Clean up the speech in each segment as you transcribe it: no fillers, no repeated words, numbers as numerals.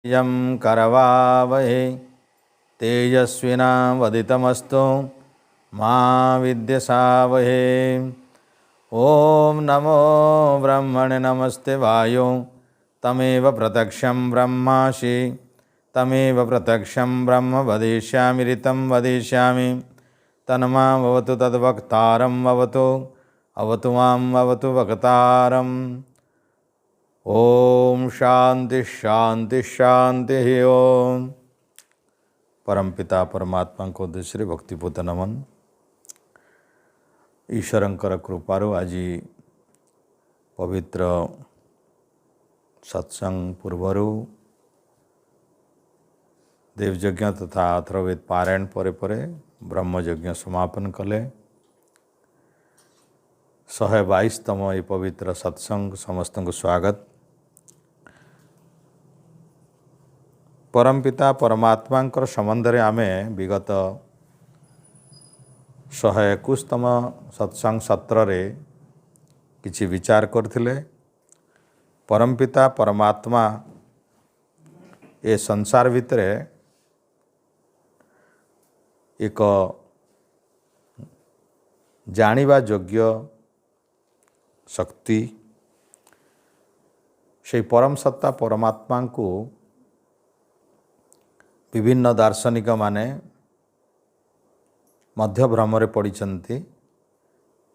यं करवावहे तेजस्विनावदितमस्तु मा विद्विषावहे। ओम नमो ब्रह्मणे नमस्ते वायो तमेव प्रत्यक्षं ब्रह्मासि तमेव प्रत्यक्षं ब्रह्म वदिष्यामि ऋतं वदिष्यामि तन्मां भवतु तद्वक्तारं भवतु अवतु मां भवतु वक्तारम्। ओम शांति शांति शांति ओम। परमपिता परमात्मा को दूसरे भक्तिपूत नमन। ईश्वरंकर कृपारू आज पवित्र सत्संग पूर्वरु देवयज्ञ तथा अथर्ववेद पारायण परे परे ब्रह्मयज्ञ समापन कले। 122तम ये पवित्र सत्संग समस्त को स्वागत। परमपिता परमात्मा संबंध में आमे विगत 121तम सत्संग सत्र रे किछि विचार करथिले। परमपिता परमात्मा ए संसार भितरे एक जानिबा योग्य शक्ति से परम सत्ता परमात्मा को विभिन्न दार्शनिक माने मध्य भ्रमरे पड़िछन्ति।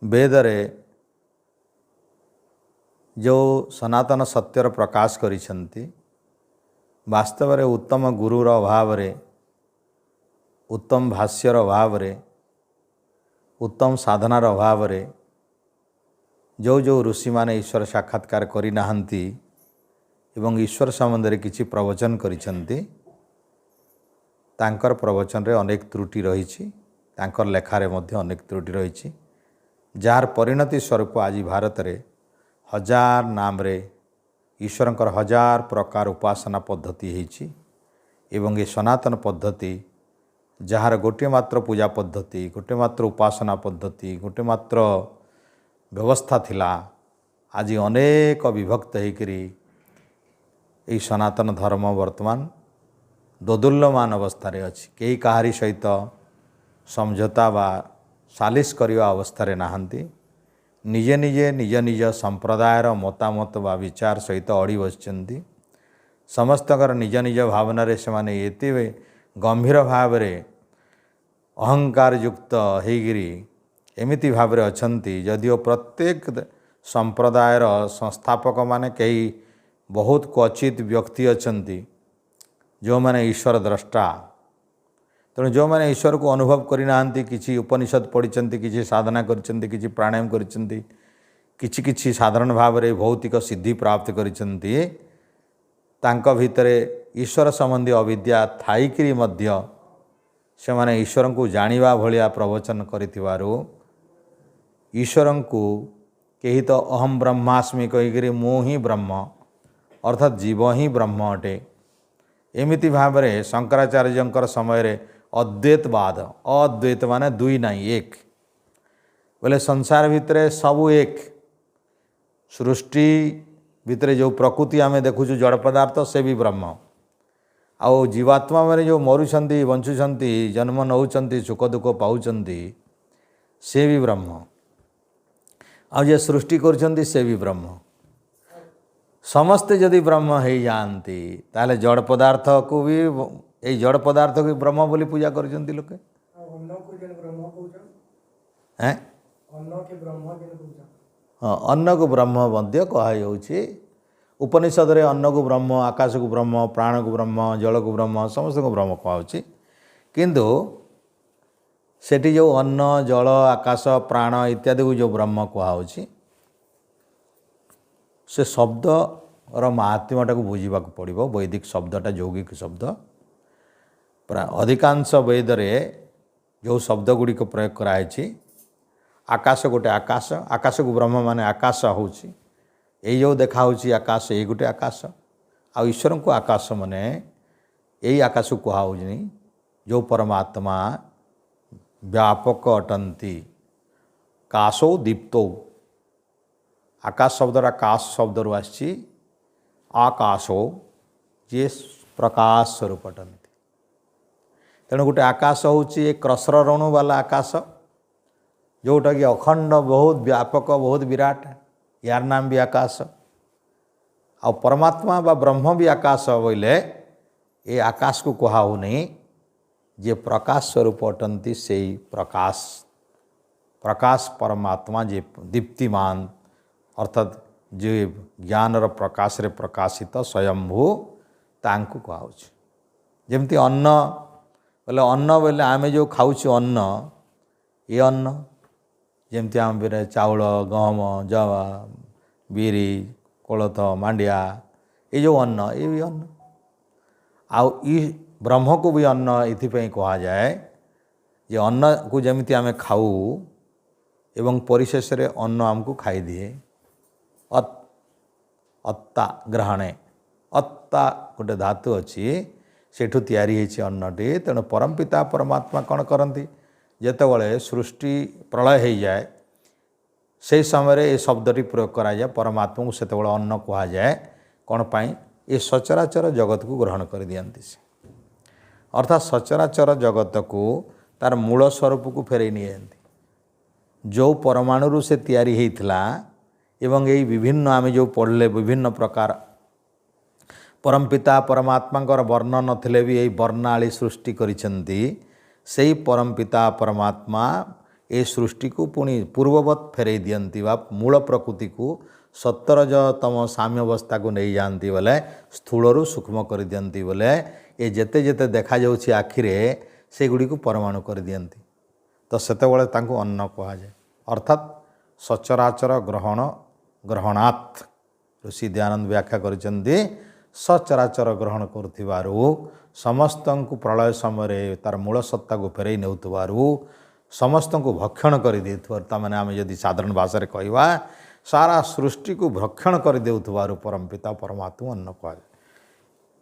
वेदरे जो सनातन सत्यर प्रकाश करिछन्ति वास्तव रे उत्तम गुरुर अभाव रे उत्तम भाष्यर अभाव रे उत्तम साधनार अभाव रे जो जो ऋषि माने ईश्वर साक्षात्कार करि नाहंती एवं ईश्वर संबंध रे किछि प्रवचन करिछन्ति। तांकर प्रवचन रे अनेक त्रुटि रही, तांकर लेखारे मध्य अनेक त्रुटि रही, जार परिणति स्वरूप आज भारत रे हजार नाम रे ईश्वरंकर हजार प्रकार उपासना पद्धति होईछि एवं ये सनातन पद्धति जार गोटे मात्र पूजा पद्धति गोटे मात्र उपासना पद्धति गोटे मात्र व्यवस्था थिला आज अनेक विभक्त होकरी ये सनातन धर्म वर्तमान दोदुल्यमान अवस्था अच्छी। कई कहारी सहित समझौता वा सालिश करवा अवस्था नाहंती। निजे निजे निज निज संप्रदायर मतामत वा विचार सहित अड़ी बसिचंती। समस्तकर निज निज भावना रे से माने एते गंभीर भाव रे अहंकार युक्त होगिरी एमिति भाव रे अछंती। जदिओ प्रत्येक संप्रदायर संस्थापक माने कई बहुत क्वचित व्यक्ति अछंती जो माने ईश्वर द्रष्टा। तेणु जो माने ईश्वर को अनुभव करना किसी उपनिषद पढ़ी किसी साधना करिसेंती किसी प्राणायाम करिसेंती किछि किछि साधारण भाव रे भौतिक सिद्धि प्राप्त करिसेंती तांक भितरे ईश्वर संबंधी अविद्या थाईकरी मध्य से माने ईश्वर को जानिबा भलिया प्रवचन करिथिबारु ईश्वर को केही तो अहम ब्रह्मास्मि कहिकरी मु ही ब्रह्म अर्थात जीव ही ब्रह्म अटे एमिति भाव रे शंकराचार्यंकर समय रे अद्वैतवाद अद्वैत माने दुई नहीं एक बोले संसार भितरे सबू एक सृष्टि भितरे जो प्रकृति आम देखुचु जड़ पदार्थ से भी ब्रह्म आउ जीवात्मा माने जो मरुछंती बंचुछंती जन्म नौचंती सुख दुख पाउछंती से भी ब्रह्म आउ जे सृष्टि करछंती से भी ब्रह्म। समस्ते जदि ब्रह्म हो जाती ताले जड़ पदार्थ को भी ये जड़ पदार्थ को ब्रह्म बोली पूजा करछंती लोके। हैं हाँ अन्न को ब्रह्म मध्य कहुच्छे उपनिषद रे अन्न को ब्रह्म आकाश को ब्रह्म प्राण को ब्रह्म जल को ब्रह्म समस्त को ब्रह्म कहुच्छे किंतु सेठी जो अन्न जल आकाश प्राण इत्यादि को जो ब्रह्म कहुच्छे से शब्द और महात्म्यटा को बुझा पड़ो। वैदिक शब्दटा यौगिक शब्द प्राय अधिकांश वेद रे जो शब्द गुड़िक प्रयोग कराई आकाश गोटे आकाश आकाश को ब्रह्म माने आकाश होची ये जो देखा आकाश ये गोटे आकाश आ ईश्वर को आकाश माने यही आकाश को कहुनी जो परमात्मा व्यापक अटंती काशो दीप्तो आकाश शब्द आकाश शब्द आकाशो जे प्रकाश स्वरूप अटंती। तेणु गोटे आकाश होची एक क्रसर रणु वाला आकाश जोटा कि अखंड बहुत व्यापक बहुत विराट, यार नाम भी आकाश। आ परमात्मा बा ब्रह्म भी आकाश बोले ये आकाश को कहा नहीं, जे प्रकाश स्वरूप अटंती से प्रकाश प्रकाश परमात्मा जे दीप्तिमान अर्थात जे ज्ञानर प्रकाश रे प्रकाशित स्वयंभू तांकु कहुच। जमती अन्न बोले आम जो खाऊ अन्न ये अन्न जमती आम चाउल गहम जवा बिरी कोलथ मांडिया ये जो अन्न ये भी अन्न आउ ब्रह्म को भी अन्न इथिपाई कहा जाए जे अन्न को जमिति आमे खाऊ एवं परिशेष रे अन्न आमको खाई दिए। अत्ता ग्रहणे अत्ता गोटे धातु अच्छी सेठू तैयारी होइछि अन्नटी। तेणु परमपिता परमात्मा कौन करती जेतेबळे सृष्टि प्रलय हो जाए से समय ये शब्दटी प्रयोग करा जाए परमात्मा को सेतेबळे अन्न कहा जाए कौन पाई ये सचराचर जगत को ग्रहण कर दियंती से अर्थात सचराचर जगत को तार मूल स्वरूप को फेरई नहीं जाती। जो परमाणु से तैयारी होइथिला एवं यही विभिन्न आम जो पढ़ले विभिन्न प्रकार परमपिता परमात्मा वर्ण नथिले भी यही वर्णाली सृष्टि करिसेंती। सेही परमपिता परमात्मा ए सृष्टि को पुणी पूर्ववत फेरई दियंती बा मूल प्रकृति को 17तम साम्य अवस्था को नहीं जाती बोले स्थूलरू सूक्ष्म कर दियंती बोले ये जेते जेते देखा जाउछि आखिरे से गुड़ी को परमाणु कर दियंती। तो सेतेबळे तांको अन्न कहा जाए अर्थात सचराचर ग्रहण ग्रहणात् ऋषि दयानंद व्याख्या करिसेंती सचराचर ग्रहण करुथिबारु समस्तंकु प्रलय समय तार मूल सत्ता को फेरई नेउथबारु समस्तंकु भक्षण कर देथबारु तामाने आमे यदि साधारण भाषा रे कहवा सारा सृष्टि को भक्षण कर देउथबारु परमपिता परमात्मा अन्न कहा जाए।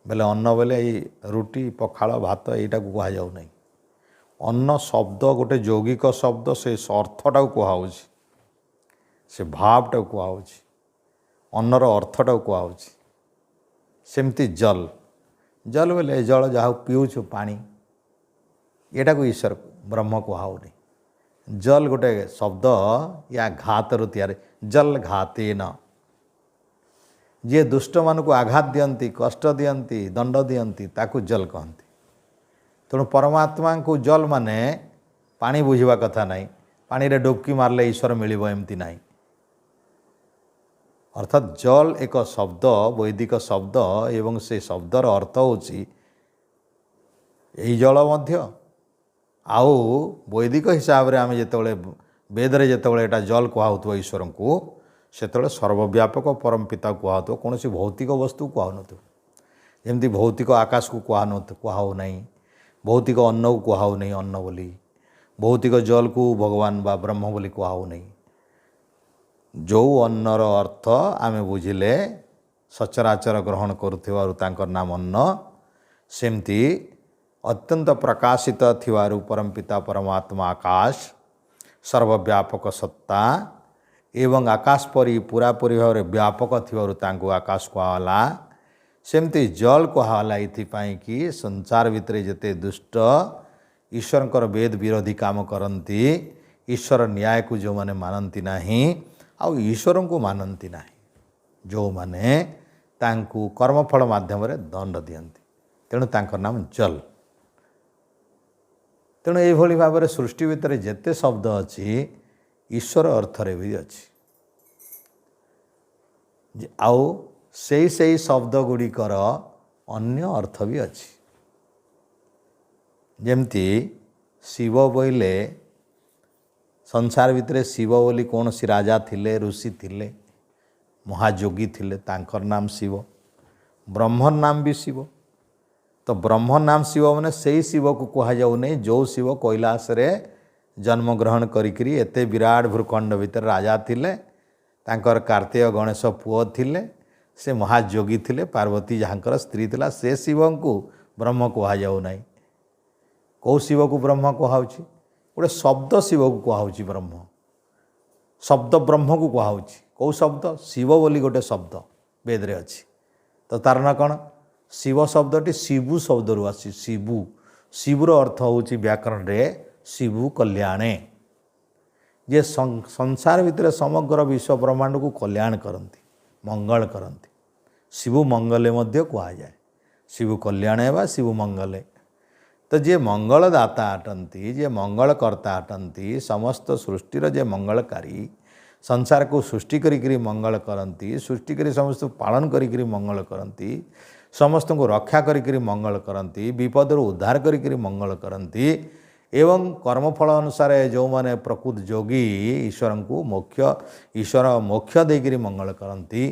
बेले अन्न बेले रुटी पखाल भात यहीटा को कहा जाऊ नहीं। अन्न शब्द गोटे यौगिक शब्द से अर्थटा कहुच्छी से भावटा कहुच्छी अन्नर अर्थटा कहुच्छी। सेमती जल जल बेले जल जहाँ पीऊँ पानी यहाँ को ईश्वर ब्रह्म कहुनी। जल गोटे शब्द या घात रु तैयारी जल घाते न जे दुष्ट मान को आघात दियंती कष्ट दियंती दंड दियंती ताकू जल कहती। तेणु परमात्मा को जल माने पानी बुझा कथा नहीं, पानी रे डुबकी मारले ईश्वर मिलिबो एमती नहीं। अर्थात जल एक शब्द वैदिक शब्द एवं से शब्दर अर्थ होची यही जल मध्य आउ वैदिक हिसाब रे आमे जेतेबळे वेदरे जेतेबळे एटा जल कहुथबो ईश्वर को सेतेबळे सर्वव्यापक परमपिता कहुथबो कौनसी भौतिक वस्तु कहु जमती भौतिक आकाश को कहु नहीं, भौतिक अन्न को कहु नहीं अन्न बोली, भौतिक जल को भगवान बा ब्रह्म बोली कहु नहीं। जो अन्नर अर्थ आमे बुझिले सचराचर ग्रहण करुथिबारु तांकर नाम अन्न सेमती अत्यंत प्रकाशित थिबारु परमपिता परमात्मा आकाश सर्वव्यापक सत्ता एवं आकाश परी पूरापूरी भाव व्यापक थिबारु तांको आकाश कहला। सेमती जल कहला इथिपाई कि संसार भितर जेते दुष्ट ईश्वरंकर वेद विरोधी काम करती ईश्वर न्याय को जो माने मानती नहीं आउ ईश्वर को मानती नहीं जो माने तांको कर्मफल माध्यम रे दंड दियंती। तेणु तांकर नाम जल। तेणु ये भाव में सृष्टि भितर जेते शब्द अच्छी ईश्वर अर्थरे भी अच्छी आउ से शब्द गुड़िकर अन्य अर्थ भी अच्छी। जमती शिव बोले संसार भितर शिव बोली कौन सी राजा थिले ऋषि थिले महायोगी थिले तांकर नाम शिव। ब्रह्मर नाम भी शिव। तो ब्रह्म नाम शिव मैंने से शिव को कह जाऊ नहीं जो शिव कैलाश रे जन्म ग्रहण करी एते विराट भूखंड भितर राजा थिले तांकर कार्तिक गणेश पुओ थिले से महायोगी थिले पार्वती जहाँकर स्त्री थिला से शिव को ब्रह्म कह जाऊ नहीं। कौ शिव को ब्रह्म कहुची गोटे शब्द शिव को कहुची ब्रह्म शब्द ब्रह्म को कहुची कौ शब्द शिव बोली गोटे शब्द वेद रे अच्छी। तो तार ना कौन शिव शब्दटी शिवु शब्द रु आसी शिवु शिवुर अर्थ होची व्याकरण रे शिवु कल्याणे जे संसार भितर समग्र विश्व ब्रह्मांड को कल्याण करती मंगल करती शिवु मंगले मध्य कहा जाए शिवु कल्याणे वा शिवु मंगले तो जे मंगलदाता अटंती जे मंगलकर्ता अटंती समस्त सृष्टिर जे मंगलकारी संसार को सृष्टि करी मंगल करती सृष्टि करी समस्त पालन करी मंगल करती समस्त को रक्षा करी मंगल करती विपद उद्धार करी मंगल करती एवं कर्मफल अनुसार जो माने प्रकृत जोगी ईश्वर को मोक्ष ईश्वर मोक्ष देकरी मंगल करती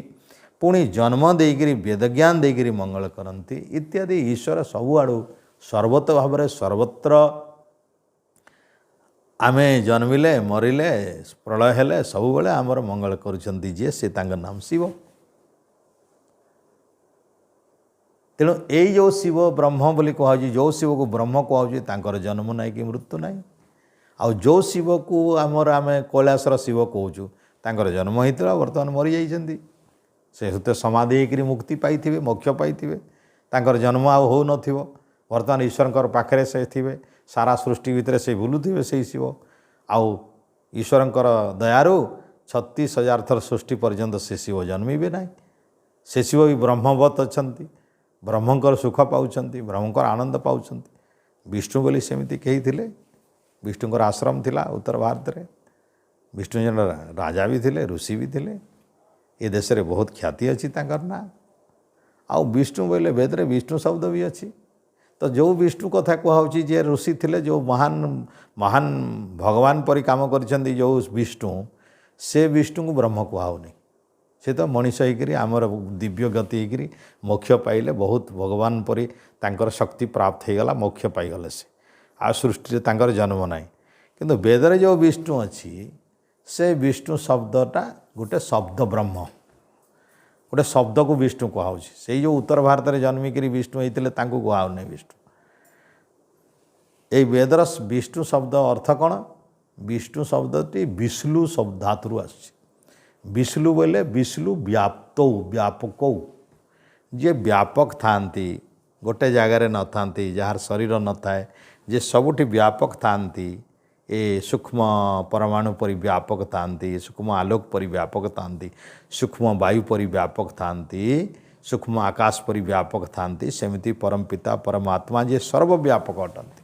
पुणी जन्म देकरी वेद ज्ञान देकरी मंगल करती इत्यादि ईश्वर सबुआड़ू सर्वत भाव में सर्वत्र आमे जन्मिले मरिले प्रलय हेले सब बेले आमर मंगल करुछंती जे से तांकर नाम शिव तेणु यही जो शिव ब्रह्म बोली कहुच्छी जो शिव को ब्रह्म कहुच्छी तांकर जन्म ना कि मृत्यु ना आउ जो शिव को आमर आम कैलासर शिव कहूँ तांकर जन्म होता बर्तमान मरी जाइछंती से हुते समाधि होकर मुक्ति पाइथिबे मोक्ष पाइथिबे तांकर जन्म आ हो नथिबो बर्तमान ईश्वर पाखरे से थिबे सारा सृष्टि भितर से बुलुथिबे से शिव आउ ईश्वर दयारु 36,000 थर सृष्टि पर्यंत से शिव जन्मिबे ना से शिव भी ब्रह्मवत अच्छंती ब्रह्मंकर सुख पाउछंती ब्रह्मंकर आनंद पाउछंती विष्णु बोली सेमिति कही थिले विष्णुंकर आश्रम थिला उत्तर भारत रे विष्णु जन राजा भी थिले ऋषि भी थिले ये देश रे बहुत ख्याति अच्छी तांकर ना आउ विष्णु बोले वेद रे विष्णु शब्द भी अच्छी तो जो विष्णु कथा कहुच्छी जे ऋषि थिले जो महान महान भगवान परी काम करिसेंती जो विष्णु से विष्णु को ब्रह्म कहुनी से तो मनीष होकर आमर दिव्य गति होकर मोक्ष पाइले बहुत भगवान परी तांकर शक्ति प्राप्त हो गला मोक्ष पाइगले से आ सृष्टि तांकर जन्म ना किंतु वेदरे जो विष्णु अच्छी से विष्णु शब्दटा गोटे शब्द ब्रह्म गोटे शब्द को विष्णु कहुच्छी से जो उत्तर भारत में जन्मिक विष्णु होते कहूनी विष्णु ये वेदर विष्णु शब्द अर्थ कौन विष्णु शब्दटी विष्णु शब्द धातु आस विष्णु बोले विष्णु व्याप्त व्यापक जे व्यापक थांती गोटे जगार न थांती जार शरीर न थाए जे सबुठी व्यापक थांती ए सूक्ष्म परमाणु परि व्यापक थांती सूक्ष्म आलोक परि व्यापक थांती सूक्ष्म वायु परि व्यापक थांती सूक्ष्म आकाश परि व्यापक थांती सेमिति परम पिता परमात्मा जे सर्वव्यापक अटंती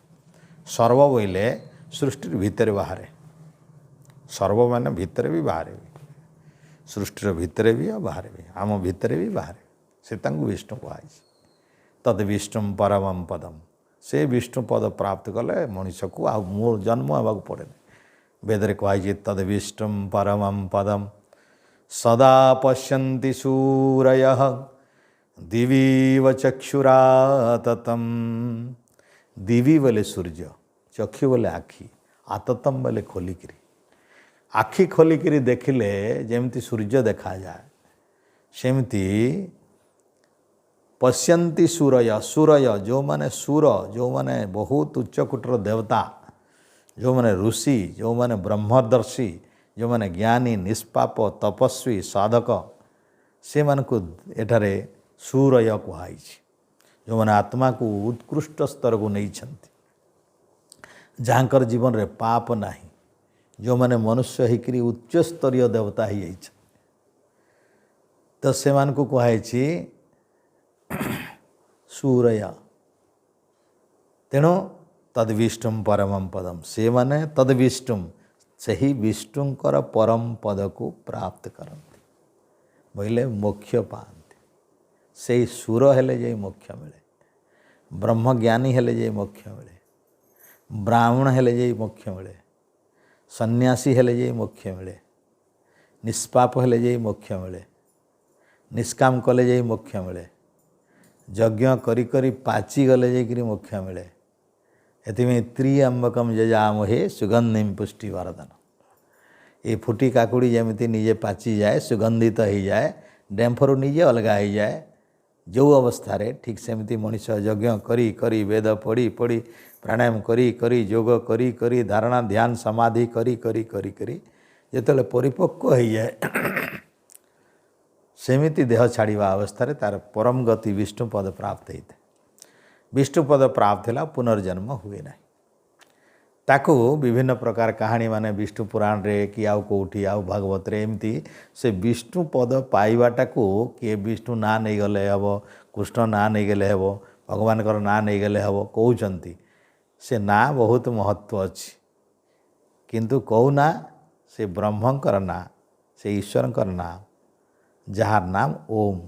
सर्व बोले सृष्टि भितर बाहर सर्व माने भितर भी बाहर भी सृष्टि भितर भी और बाहर भी आम भितर भी बाहर से विष्णु कहुई तद विष्णु परम पदम से विष्णु पद प्राप्त कले मनीष को आ मोर जन्म आवाक पड़े वेदरे कहुई तद विष्णु परम पदम सदा पश्यन्ति सूरयः दिवीव चक्षुरा ततम दिवी बोले सूर्य चक्षु बोले आखि आततम बोले खोलिकी आखि खोलिकी देखिले जेमती सूर्य देखा जाए सेमती पश्यन्ति सूरय सूरय जो माने सूर जो माने बहुत उच्चकोटर देवता जो माने ऋषि जो माने ब्रह्मदर्शी जो माने ज्ञानी निष्पाप तपस्वी साधक से मान को एठारे सूरय कहुई जो माने आत्मा को उत्कृष्ट स्तर को नहीं जहाँकर जीवन रे पाप नहीं जो माने मनुष्य होकर उच्च स्तरीय देवता ही तो से मान को कहुई सूरय तेणु तद विष्णु परम पदम से माने तद विष्णु से ही विष्णुंकर परम पद को प्राप्त करते बोले मोक्ष पाते से सुर हेले जे मोक्ष मिले ब्रह्मज्ञानी हेले जे मोक्ष मिले ब्राह्मण हेले जे मोक्ष मिले सन्यासी हेले जे मोक्ष मिले निष्पाप हेले जे मोक्ष मिले निष्काम कले जे मोक्ष मिले यज्ञ करी करी पाची गले जाकि मोक्ष मिले एथि त्रिअम्बकम जजामहे सुगंधिम पुष्टि वरदान ये फुटी काकुड़ी जमी निजे पाची जाए सुगंधित हो जाए डेम्फरू निजे अलग हो जाए जो अवस्था रे ठीक सेमती मनीष यज्ञ करी करी वेद पढ़ी पढ़ी प्राणायाम करी करी योग करी करी धारणा ध्यान समाधि करी करी करी करी जिते परिपक्व हो जाए सेमिति देह छाड़ा अवस्था तार परम गति विष्णुपद प्राप्त होता है। विष्णुपद प्राप्त है पुनर्जन्म हुए ना। ताकू विभिन्न प्रकार कहानी माने विष्णु पुराण रे कि आउ कौटी आउ भागवत रे एमती से विष्णु पद पाइबाटा को किए विष्णु ना नहीं गले हम, कृष्ण ना नहीं गले हम, भगवान ना नहीं गले हम कहते से ना बहुत महत्व अच्छी किंतु कहू ना से ब्रह्मंकर ना से ईश्वरंकर नाम जार नाम ओम।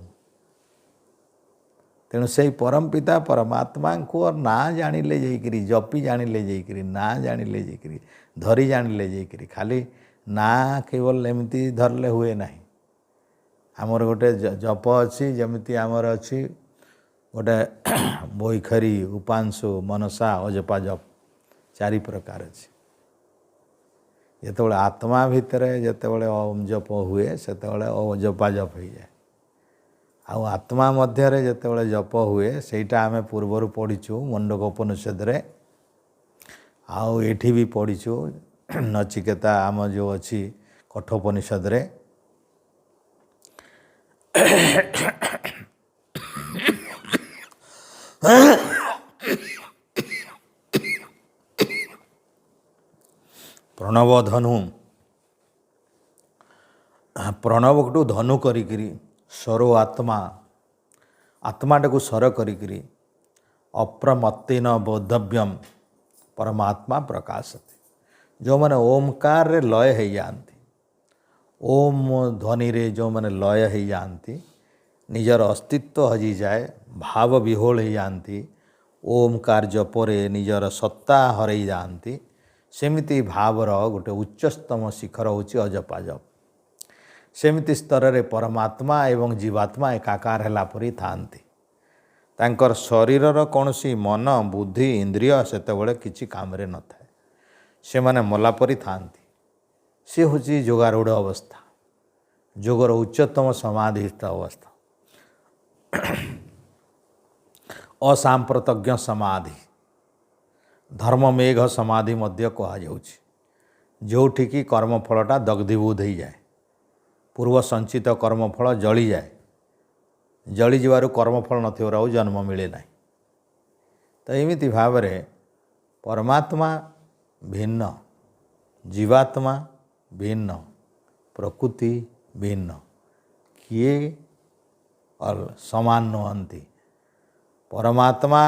तेणु से परम पिता परमात्मा को ना जानिले जाइकरी जपी जानिले जाइकरी ना जानिले जाइकरी धरी जानिले जाइकरी खाली ना केवल एमती धरले हुए ना। आमर गोटे जप अच्छी जमीती आमर अच्छी गोटे बैखरी उपांशु मनसा अजपा जप चारि प्रकार अच्छी। जिते आत्मा भितर जिते ओम जप हुए से जपा जप हो जाए। आउ आत्मा मध्य जिते जप हुए सेटा आम पूर्वर पढ़ीचु मुंडकोपनिषद रे आउ एठी भी पढ़ीचु नचिकेता आम जो अच्छी कठोपनिषद रे। प्रणव धनु प्रणव को धनु करी सरो आत्मा आत्माटा को सर करी अप्रमत्तेन बोधव्यम परमात्मा प्रकाशते। जो मैंने ओमकार रे लय हो जाती ओम ध्वनि रे जो मैंने लय हो जाती निजर अस्तित्व हजि जाए भाव विहोल हो जाती ओमकार जपरे निजर सत्ता हरई जाती सेमिति भावर गोटे उच्चतम शिखर होची अजपा जप। सेमिति स्तर रे परमात्मा एवं जीवात्मा एकाकार हैला परी थांती। तांकर शरीरर कौनसी मन बुद्धि इंद्रिय सेतेबेले किछि काम रे न थाए से माने मला परी थांती। से होची जोगारूढ़ अवस्था जोगर उच्चतम समाधिस्थ अवस्था असांप्रतज्ञ समाधि धर्ममेघ समाधि मध्य कहा जाउछि। जोठी की कर्मफलटा दग्धीभूत हो जाए पूर्व संचित कर्मफल जली जाए जली जीवार कर्मफल नथिबार आउ जन्म मिले ना। तो एमिति भाव रे परमात्मा भिन्न जीवात्मा भिन्न प्रकृति भिन्न किए समान नुहंती। परमात्मा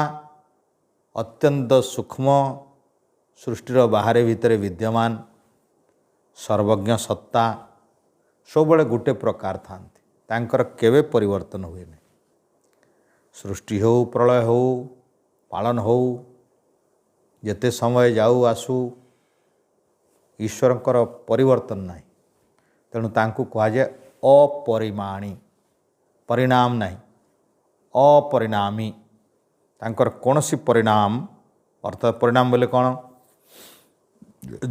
अत्यंत सूक्ष्म सृष्टिर बाहर भितर विद्यमान सर्वज्ञ सत्ता सब गोटे प्रकार थांती तांकर केवे परिवर्तन हुए नहीं। सृष्टि हो प्रलय हो पालन हो जेते समय जाऊ आसू ईश्वरंकर परिवर्तन नहीं। तेणु तांकु कहा जाए अपरिमाणी परिणाम नहीं अपरिणामी तांकर कौनसी परिणाम अर्थात परिणाम बोले कौन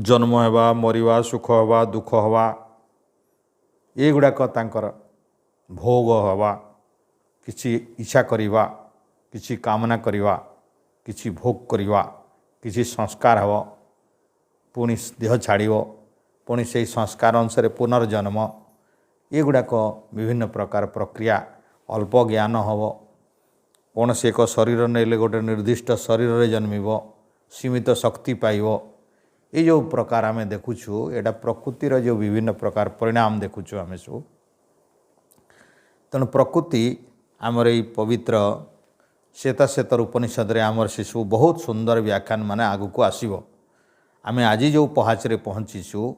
जन्म हेबा मरिवा सुख हेबा दुख हेबा ये गुड़ाक तांकर भोग हवा किछि इच्छा करिवा किछि कामना करिवा किछि भोग करिवा किछि संस्कार हव पुणी देह छाड़िव पुणी से संस्कार अनुसार पुनर्जन्म ये गुड़ाक विभिन्न प्रकार प्रक्रिया अल्प ज्ञान हव कौन से एक शरीर नेले गोटे निर्दिष्ट शरीर रे जन्मिव सीमित शक्ति पाइब ये जो प्रकार आम देखुचु एटा प्रकृतिर जो विभिन्न प्रकार परिणाम देखुचु आम सब। तेणु प्रकृति आमर ये पवित्र श्वेताश्वेतर उपनिषद रे आमर शिशु बहुत सुंदर व्याख्यान माने आगु को आसीबो। आम आज जो पहाचरे पहुँचीचु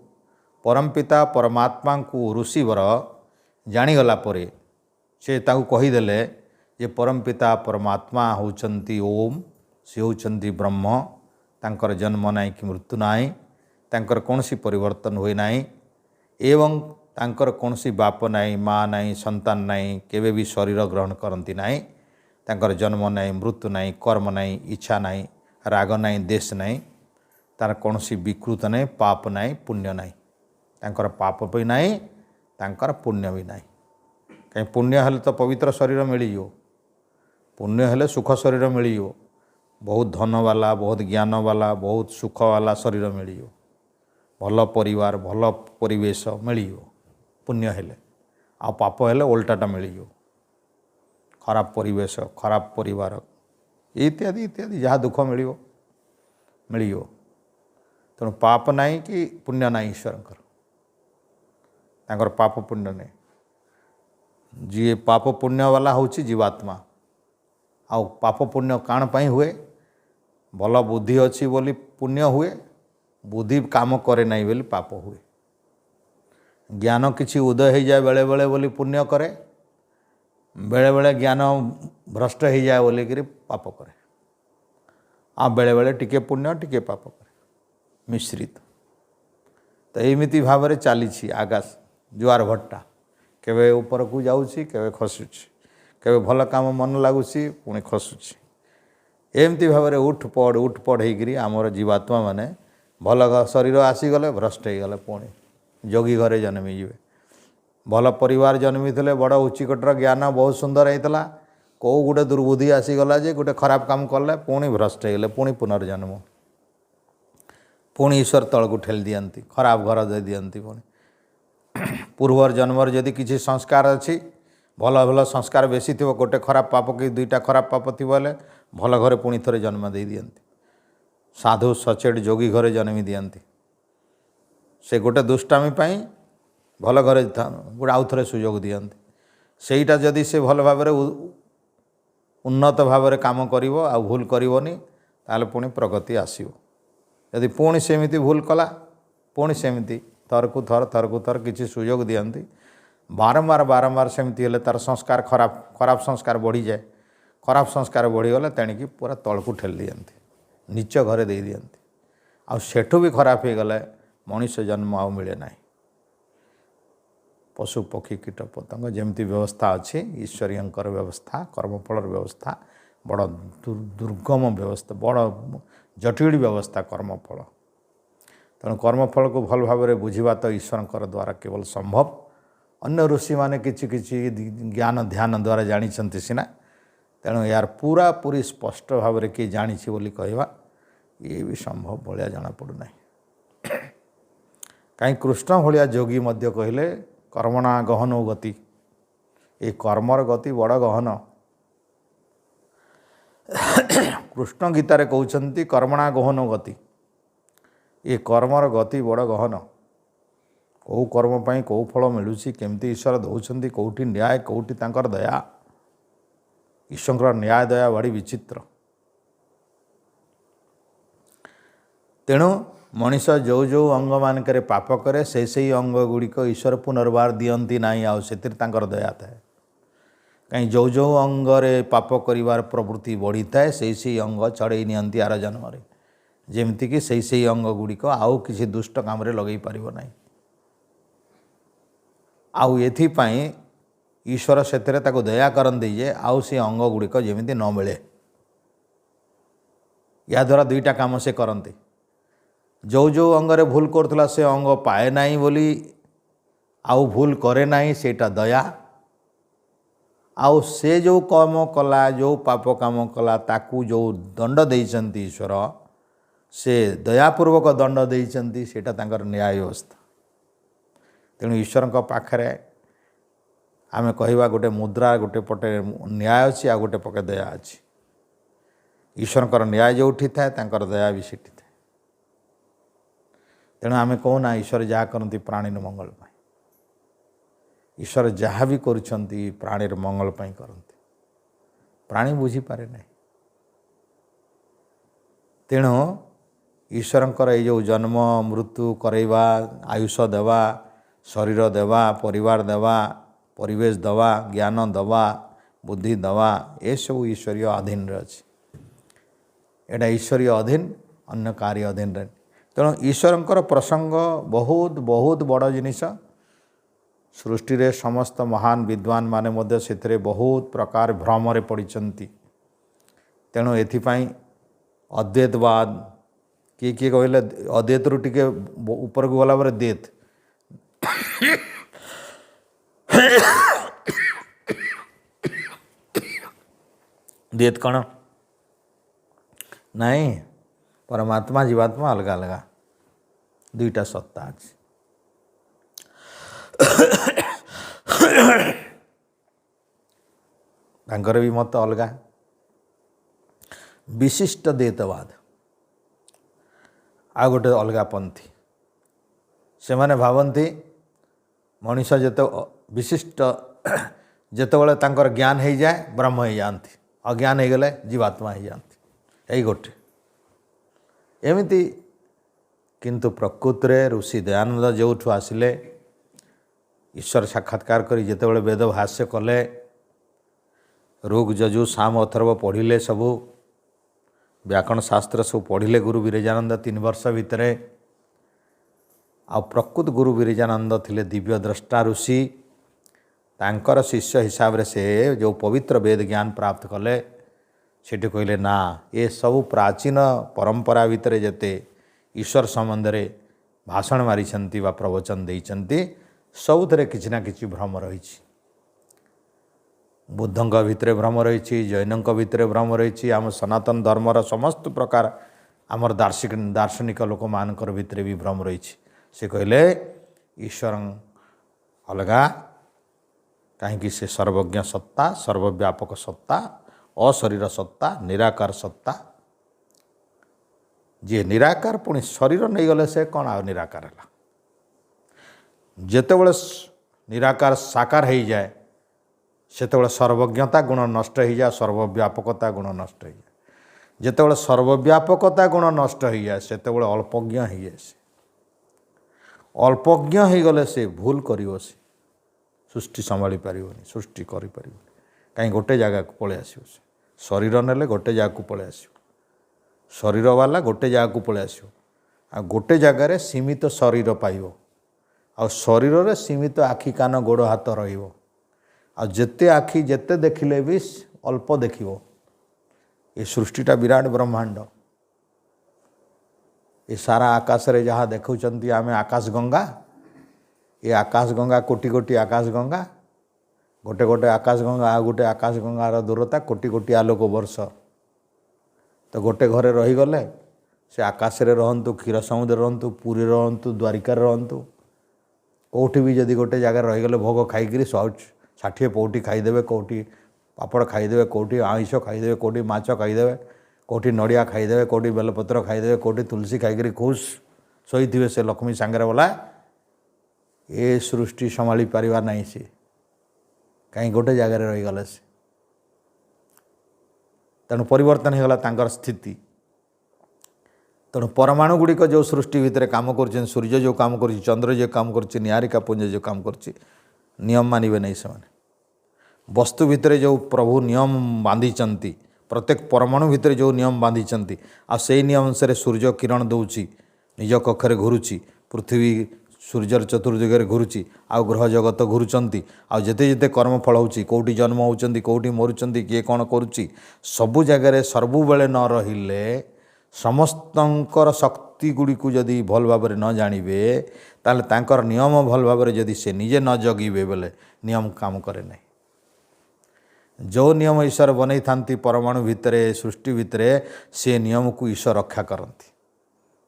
परमपिता परमात्मा को ऋषिवर जाणीगला परे से ताकू कहीदेले जे परमपिता परमात्मा होचंती ओम से होचंती ब्रह्म तांकर जन्म नाई कि मृत्यु नाई तांकर कौनसी परिवर्तन हुए नाई एवं तांकर कौनसी बाप नाई माँ नाई संतान नाई केवे भी शरीर ग्रहण करती नाई तांकर जन्म नाई मृत्यु नाई कर्म नाई इच्छा नाई राग नाई देश नाई तार कौनसी विकृत नाई पाप नाई पुण्य नाई तांकर पाप भी नाई तांकर पुण्य भी नाई। कहीं पुण्य हेले तो पवित्र शरीर मिलियो पुण्य हेले सुख शरीर मिलियो बहुत धन वाला बहुत ज्ञान वाला बहुत सुख वाला शरीर मिलियो भल परिवार भल परिवेश मिलियो पुण्य हेले आ पाप हेले ओल्टाटा मिल खराब परिवेश खराब परिवार इत्यादि इत्यादि जहाँ दुख मिल तेणु पाप नहीं कि पुण्य ना ईश्वर पाप पुण्य नहीं जी पाप पुण्य वाला हूँ जीवात्मा आउ पाप पुण्य काण पाई हुए भल बुद्धि अच्छी बोली पुण्य हुए बुद्धि काम करे नहीं बोली पाप हुए ज्ञान किछि उदय हो जाए बेले बेले बोली पुण्य करे बेले बेले ज्ञान भ्रष्ट हो जाए बोली कि पाप करे आ बेले बेले टिके पुण्य टिके पाप करे मिश्रित तो एमिति भाव चली आकाश जुआर भट्टा केवे ऊपर को जाऊँगी केवे खसुची केवे भल काम मन लगुच पुणी खसुची एमती भाव उठ पड़ होकर आमर जीवात्मा माने भल शरीर आसीगले भ्रष्ट हो गले पुणी जोगी घरे जन्मी जीवे भल परिवार जन्मी थे बड़ उच्चकोटर ज्ञान बहुत सुंदर होता कौ गोटे दुर्बुद्धि आसीगला जे गोटे खराब काम कले पुणी भ्रष्ट हो गले पुणी पुनर्जन्म पुणी ईश्वर तल को ठेली दियंती खराब घर दे दियंती पुणी पूर्वर जन्मर जदि किसी संस्कार अच्छी भल भल संस्कार बेसी थी गोटे खराब पाप कि दुईटा खराब पाप थी बोले भल घरे पुणी थे जन्म दे दियंती साधु सचेत जोगी घरे जन्मी दियंती से गोटे दुष्टामी पाई भल घरे गोटे आउ थे सुजोग दियंती सेटा जदि से भल भाव उन्नत भाव काम करिवो आ भूल करिवोनी ताले पुणी प्रगति आसीबो यदि पुणी सेमिति भूल कला पुणी सेमिति थरकु थर किसी सुजोग दियंती बारंबार बारंबार सेमती हेले तार संस्कार खराब संस्कार बढ़ी जाए खराब संस्कार बढ़ीगले तेणिकी पूरा तल को ठेली दियंती नीच घरे दे दियंती आ सेठू भी खराब हो गले मनुष्य जन्म आउ मिले ना पशु पक्षी कीट पतंग जमती व्यवस्था अच्छी ईश्वरीयंकर व्यवस्था कर्मफल व्यवस्था बड़ दुर्गम व्यवस्था बड़ जटिल व्यवस्था कर्मफल तेणु कर्मफल को भल भाव बुझा तो ईश्वर द्वारा केवल संभव अन्य ऋषि मैंने किसी ज्ञान ध्यान द्वारा जानी सीना तेणु यार पूरा पूरी स्पष्ट भाव में किए जानी बोली कहवा ये भी संभव भाया जना पड़ूना कहीं कृष्ण भाया जोगी मध्य कहले कर्मणा गहनो गति ये कर्मर गति बड़ गहन कृष्ण गीतार कहते कर्मणा गहनो गति ये कर्मर गति बड़ गहन कौ कर्म पाई कौ फल मिलूँ केमती ईश्वर दौरान कौटी न्याय कौटी तांकर दया ईश्वर न्याय दया बड़ी विचित्र तेणु मनीष जो जो अंग मानक पाप करे से अंग गुड़िक ईश्वर पुनर्बार दियंती नहीं आउ से दया थाए कहीं जो जो अंगरे पाप करिवार प्रवृत्ति बढ़ी थाए से अंग चढ़ई नियंती आर जन्म जेमती से अंग गुड़िक आउ किसी दुष्ट काम लगे पार ना आउ एथिपाई ईश्वर से दया करते जे आउ से अंग गुड़िक जमी न मिले या द्वारा दुईटा काम से करते जो जो अंगरे भूल करथला से अंग पाए नहीं बोली आउ भूल करे नहीं सेटा दया आउ से जो कर्म कला जो पाप काम कला ताकू जो दंड देइचंती ईश्वर से दयापूर्वक दंड देइचंती सेटा तांकर न्याय व्यवस्था तेणु ईश्वर पाखरे आमे कहवा गोटे मुद्रा गोटे पटे न्याय अच्छी आ गोटे पके दया अच्छी ईश्वर न्याय जो थाए तांकर दया भी सेठी थाए तेणु आमे कहूना ईश्वर जहाँ करती प्राणी मंगल पाई ईश्वर जहाँ भी करुछंती प्राणी मंगल पाई करती प्राणी बुझी पारे नहीं तेणु ईश्वरंकर ये जो जन्म मृत्यु करवा आयुष देवा शरीर देवा परिवार देवा परिवेश दवा ज्ञान दवा बुद्धि दवा ये सब ईश्वरीय अधीन अच्छी एटा ईश्वरीय अधीन अन्य कार्य अधीन तेणु ईश्वरंकर प्रसंग बहुत बहुत बड़ जिनिस सृष्टि रे समस्त महान विद्वान माने मध्य से बहुत प्रकार भ्रम पड़ती तेणु एथिपाई अद्वैतवाद किए किए कहले अद्वैत रु टिके ऊपर को गला पर द्वैत द्वैत कौन नहीं परमात्मा जीवात्मा अलग अलग दुईटा सत्ता अच्छी ତାଙ୍କର ବି ମତ ଅଲଗା। ବିଶିଷ୍ଟ ଦ୍ୱୈତବାଦ ଆଉ ଗୋଟେ ଅଲଗା ପନ୍ଥୀ। ସେମାନେ ଭାବନ୍ତି ମଣିଷ ବିଶିଷ୍ଟ ଯେତେବେଳେ ତାଙ୍କର ଜ୍ଞାନ ହେଇଯାଏ ବ୍ରହ୍ମ ହେଇଯାଆନ୍ତି, ଅଜ୍ଞାନ ହେଇଗଲେ ଜୀବାତ୍ମା ହେଇଯାଆନ୍ତି, ଏଇ ଗୋଟେ ଏମିତି। କିନ୍ତୁ ପ୍ରକୃତରେ ଋଷି ଦୟାନନ୍ଦ ଯେଉଁଠୁ ଆସିଲେ, ଈଶ୍ୱର ସାକ୍ଷାତକାର କରି ଯେତେବେଳେ ବେଦ ଭାଷ୍ୟ କଲେ, ଋଗ୍ ଯଜୁ ସାମ ଅଥର୍ବ ପଢ଼ିଲେ, ସବୁ ବ୍ୟାକରଣ ଶାସ୍ତ୍ର ସବୁ ପଢ଼ିଲେ ଗୁରୁ ବିରଜାନନ୍ଦ 3 ବର୍ଷ ଭିତରେ। ଆଉ ପ୍ରକୃତ ଗୁରୁ ବିରଜାନନ୍ଦ ଥିଲେ ଦିବ୍ୟ ଦ୍ରଷ୍ଟା ଋଷି। ତାଙ୍କର ଶିଷ୍ୟ ହିସାବରେ ସେ ଯେଉଁ ପବିତ୍ର ବେଦ ଜ୍ଞାନ ପ୍ରାପ୍ତ କଲେ, ସେଠି କହିଲେ ନା, ଏସବୁ ପ୍ରାଚୀନ ପରମ୍ପରା ଭିତରେ ଯେତେ ଈଶ୍ୱର ସମ୍ବନ୍ଧରେ ଭାଷଣ ମାରିଛନ୍ତି ବା ପ୍ରବଚନ ଦେଇଛନ୍ତି, ସବୁଥିରେ କିଛି ନା କିଛି ଭ୍ରମ ରହିଛି। ବୁଦ୍ଧଙ୍କ ଭିତରେ ଭ୍ରମ ରହିଛି, ଜୈନଙ୍କ ଭିତରେ ଭ୍ରମ ରହିଛି, ଆମ ସନାତନ ଧର୍ମର ସମସ୍ତ ପ୍ରକାର ଆମର ଦାର୍ଶନିକ ଲୋକମାନଙ୍କର ଭିତରେ ବି ଭ୍ରମ ରହିଛି। ସେ କହିଲେ ଈଶ୍ୱର ଅଲଗା, କାହିଁକି ସେ ସର୍ବଜ୍ଞ ସତ୍ତା, ସର୍ବବ୍ୟାପକ ସତ୍ତା, ଅଶରୀର ସତ୍ତା, ନିରାକାର ସତ୍ତା। ଯିଏ ନିରାକାର ପୁଣି ଶରୀର ନେଇଗଲେ ସେ କ'ଣ ଆଉ ନିରାକାର ହେଲା? ଯେତେବେଳେ ନିରାକାର ସାକାର ହେଇଯାଏ ସେତେବେଳେ ସର୍ବଜ୍ଞତା ଗୁଣ ନଷ୍ଟ ହେଇଯାଏ, ସର୍ବବ୍ୟାପକତା ଗୁଣ ନଷ୍ଟ ହେଇଯାଏ। ଯେତେବେଳେ ସର୍ବବ୍ୟାପକତା ଗୁଣ ନଷ୍ଟ ହେଇଯାଏ ସେତେବେଳେ ଅଳ୍ପଜ୍ଞ ହେଇଯାଏ। ସେ ଅଳ୍ପଜ୍ଞ ହେଇଗଲେ ସେ ଭୁଲ କରିବ, ସେ ସୃଷ୍ଟି ସମ୍ଭାଳି ପାରିବନି, ସୃଷ୍ଟି କରିପାରିବନି। କାହିଁ ଗୋଟେ ଜାଗାକୁ ପଳେଇ ଆସିବ। ସେ ଶରୀର ନେଲେ ଗୋଟେ ଜାଗାକୁ ପଳେଇ ଆସିବ, ଶରୀରବାଲା ଗୋଟେ ଜାଗାକୁ ପଳେଇ ଆସିବ। ଆଉ ଗୋଟେ ଜାଗାରେ ସୀମିତ ଶରୀର ପାଇବ, ଆଉ ଶରୀରରେ ସୀମିତ ଆଖି କାନ ଗୋଡ଼ ହାତ ରହିବ। ଆଉ ଯେତେ ଆଖି ଯେତେ ଦେଖିଲେ ବି ଅଳ୍ପ ଦେଖିବ। ଏ ସୃଷ୍ଟିଟା ବିରାଟ ବ୍ରହ୍ମାଣ୍ଡ। ଏ ସାରା ଆକାଶରେ ଯାହା ଦେଖୁଛନ୍ତି ଆମେ ଆକାଶ ଗଙ୍ଗା, ଏ ଆକାଶ ଗଙ୍ଗା କୋଟି କୋଟି ଆକାଶ ଗଙ୍ଗା, ଗୋଟେ ଗୋଟେ ଆକାଶ ଗଙ୍ଗା ଆଉ ଗୋଟେ ଆକାଶ ଗଙ୍ଗାର ଦୂରତା କୋଟି କୋଟି ଆଲୋକ ବର୍ଷ। ତ ଗୋଟେ ଘରେ ରହିଗଲେ ସେ ଆକାଶରେ ରହନ୍ତୁ, କ୍ଷୀର ସମୁଦ୍ରରେ ରହନ୍ତୁ, ପୁରୀରେ ରହନ୍ତୁ, ଦ୍ୱାରିକାରେ ରହନ୍ତୁ, କେଉଁଠି ବି ଯଦି ଗୋଟେ ଜାଗାରେ ରହିଗଲେ ଭୋଗ ଖାଇକିରି 60 ପଉଟି ଖାଇଦେବେ, କେଉଁଠି ପାପଡ଼ ଖାଇଦେବେ, କେଉଁଠି ଆଇଁଷ ଖାଇଦେବେ, କେଉଁଠି ମାଛ ଖାଇଦେବେ, କେଉଁଠି ନଡ଼ିଆ ଖାଇଦେବେ, କେଉଁଠି ବେଲପତ୍ର ଖାଇଦେବେ, କେଉଁଠି ତୁଳସୀ ଖାଇକିରି ଖୁସ୍ ଶୋଇଥିବେ ସେ ଲକ୍ଷ୍ମୀ ସାଙ୍ଗରେ। ବୋଲା ଏ ସୃଷ୍ଟି ସମ୍ଭାଳି ପାରିବା ନାହିଁ ସେ, କାହିଁ ଗୋଟେ ଜାଗାରେ ରହିଗଲେ ସେ। ତେଣୁ ପରିବର୍ତ୍ତନ ହେଇଗଲା ତାଙ୍କର ସ୍ଥିତି। ତେଣୁ ପରମାଣୁ ଗୁଡ଼ିକ ଯେଉଁ ସୃଷ୍ଟି ଭିତରେ କାମ କରୁଛନ୍ତି, ସୂର୍ଯ୍ୟ ଯେଉଁ କାମ କରୁଛି, ଚନ୍ଦ୍ର ଯେଉଁ କାମ କରୁଛି, ନିହାରିକା ପୁଞ୍ଜ ଯେଉଁ କାମ କରୁଛି, ନିୟମ ମାନିବେ ନାହିଁ ସେମାନେ। ବସ୍ତୁ ଭିତରେ ଯେଉଁ ପ୍ରଭୁ ନିୟମ ବାନ୍ଧିଛନ୍ତି, ପ୍ରତ୍ୟେକ ପରମାଣୁ ଭିତରେ ଯେଉଁ ନିୟମ ବାନ୍ଧିଛନ୍ତି, ଆଉ ସେଇ ନିୟମ ଅନୁସାରେ ସୂର୍ଯ୍ୟ କିରଣ ଦେଉଛି, ନିଜ କକ୍ଷରେ ଘୁରୁଛି, ପୃଥିବୀ ସୂର୍ଯ୍ୟର ଚତୁର୍ଦିଗରେ ଘୁରୁଛି, ଆଉ ଗ୍ରହ ଜଗତ ଘୁରୁଛନ୍ତି, ଆଉ ଯେତେ ଯେତେ କର୍ମଫଳ ହେଉଛି, କେଉଁଠି ଜନ୍ମ ହେଉଛନ୍ତି, କେଉଁଠି ମରୁଛନ୍ତି, କିଏ କ'ଣ କରୁଛି, ସବୁ ଜାଗାରେ ସବୁବେଳେ ନ ରହିଲେ ସମସ୍ତଙ୍କର ଶକ୍ତି ଗୁଡ଼ିକୁ ଯଦି ଭଲ ଭାବରେ ନ ଜାଣିବେ, ତାହେଲେ ତାଙ୍କର ନିୟମ ଭଲ ଭାବରେ ଯଦି ସେ ନିଜେ ନ ଜଗିବେ ବୋଲେ ନିୟମ କାମ କରେ ନାହିଁ। ଯେଉଁ ନିୟମ ଈଶ୍ୱର ବନେଇଥାନ୍ତି ପରମାଣୁ ଭିତରେ, ସୃଷ୍ଟି ଭିତରେ, ସେ ନିୟମକୁ ଈଶ୍ୱର ରକ୍ଷା କରନ୍ତି।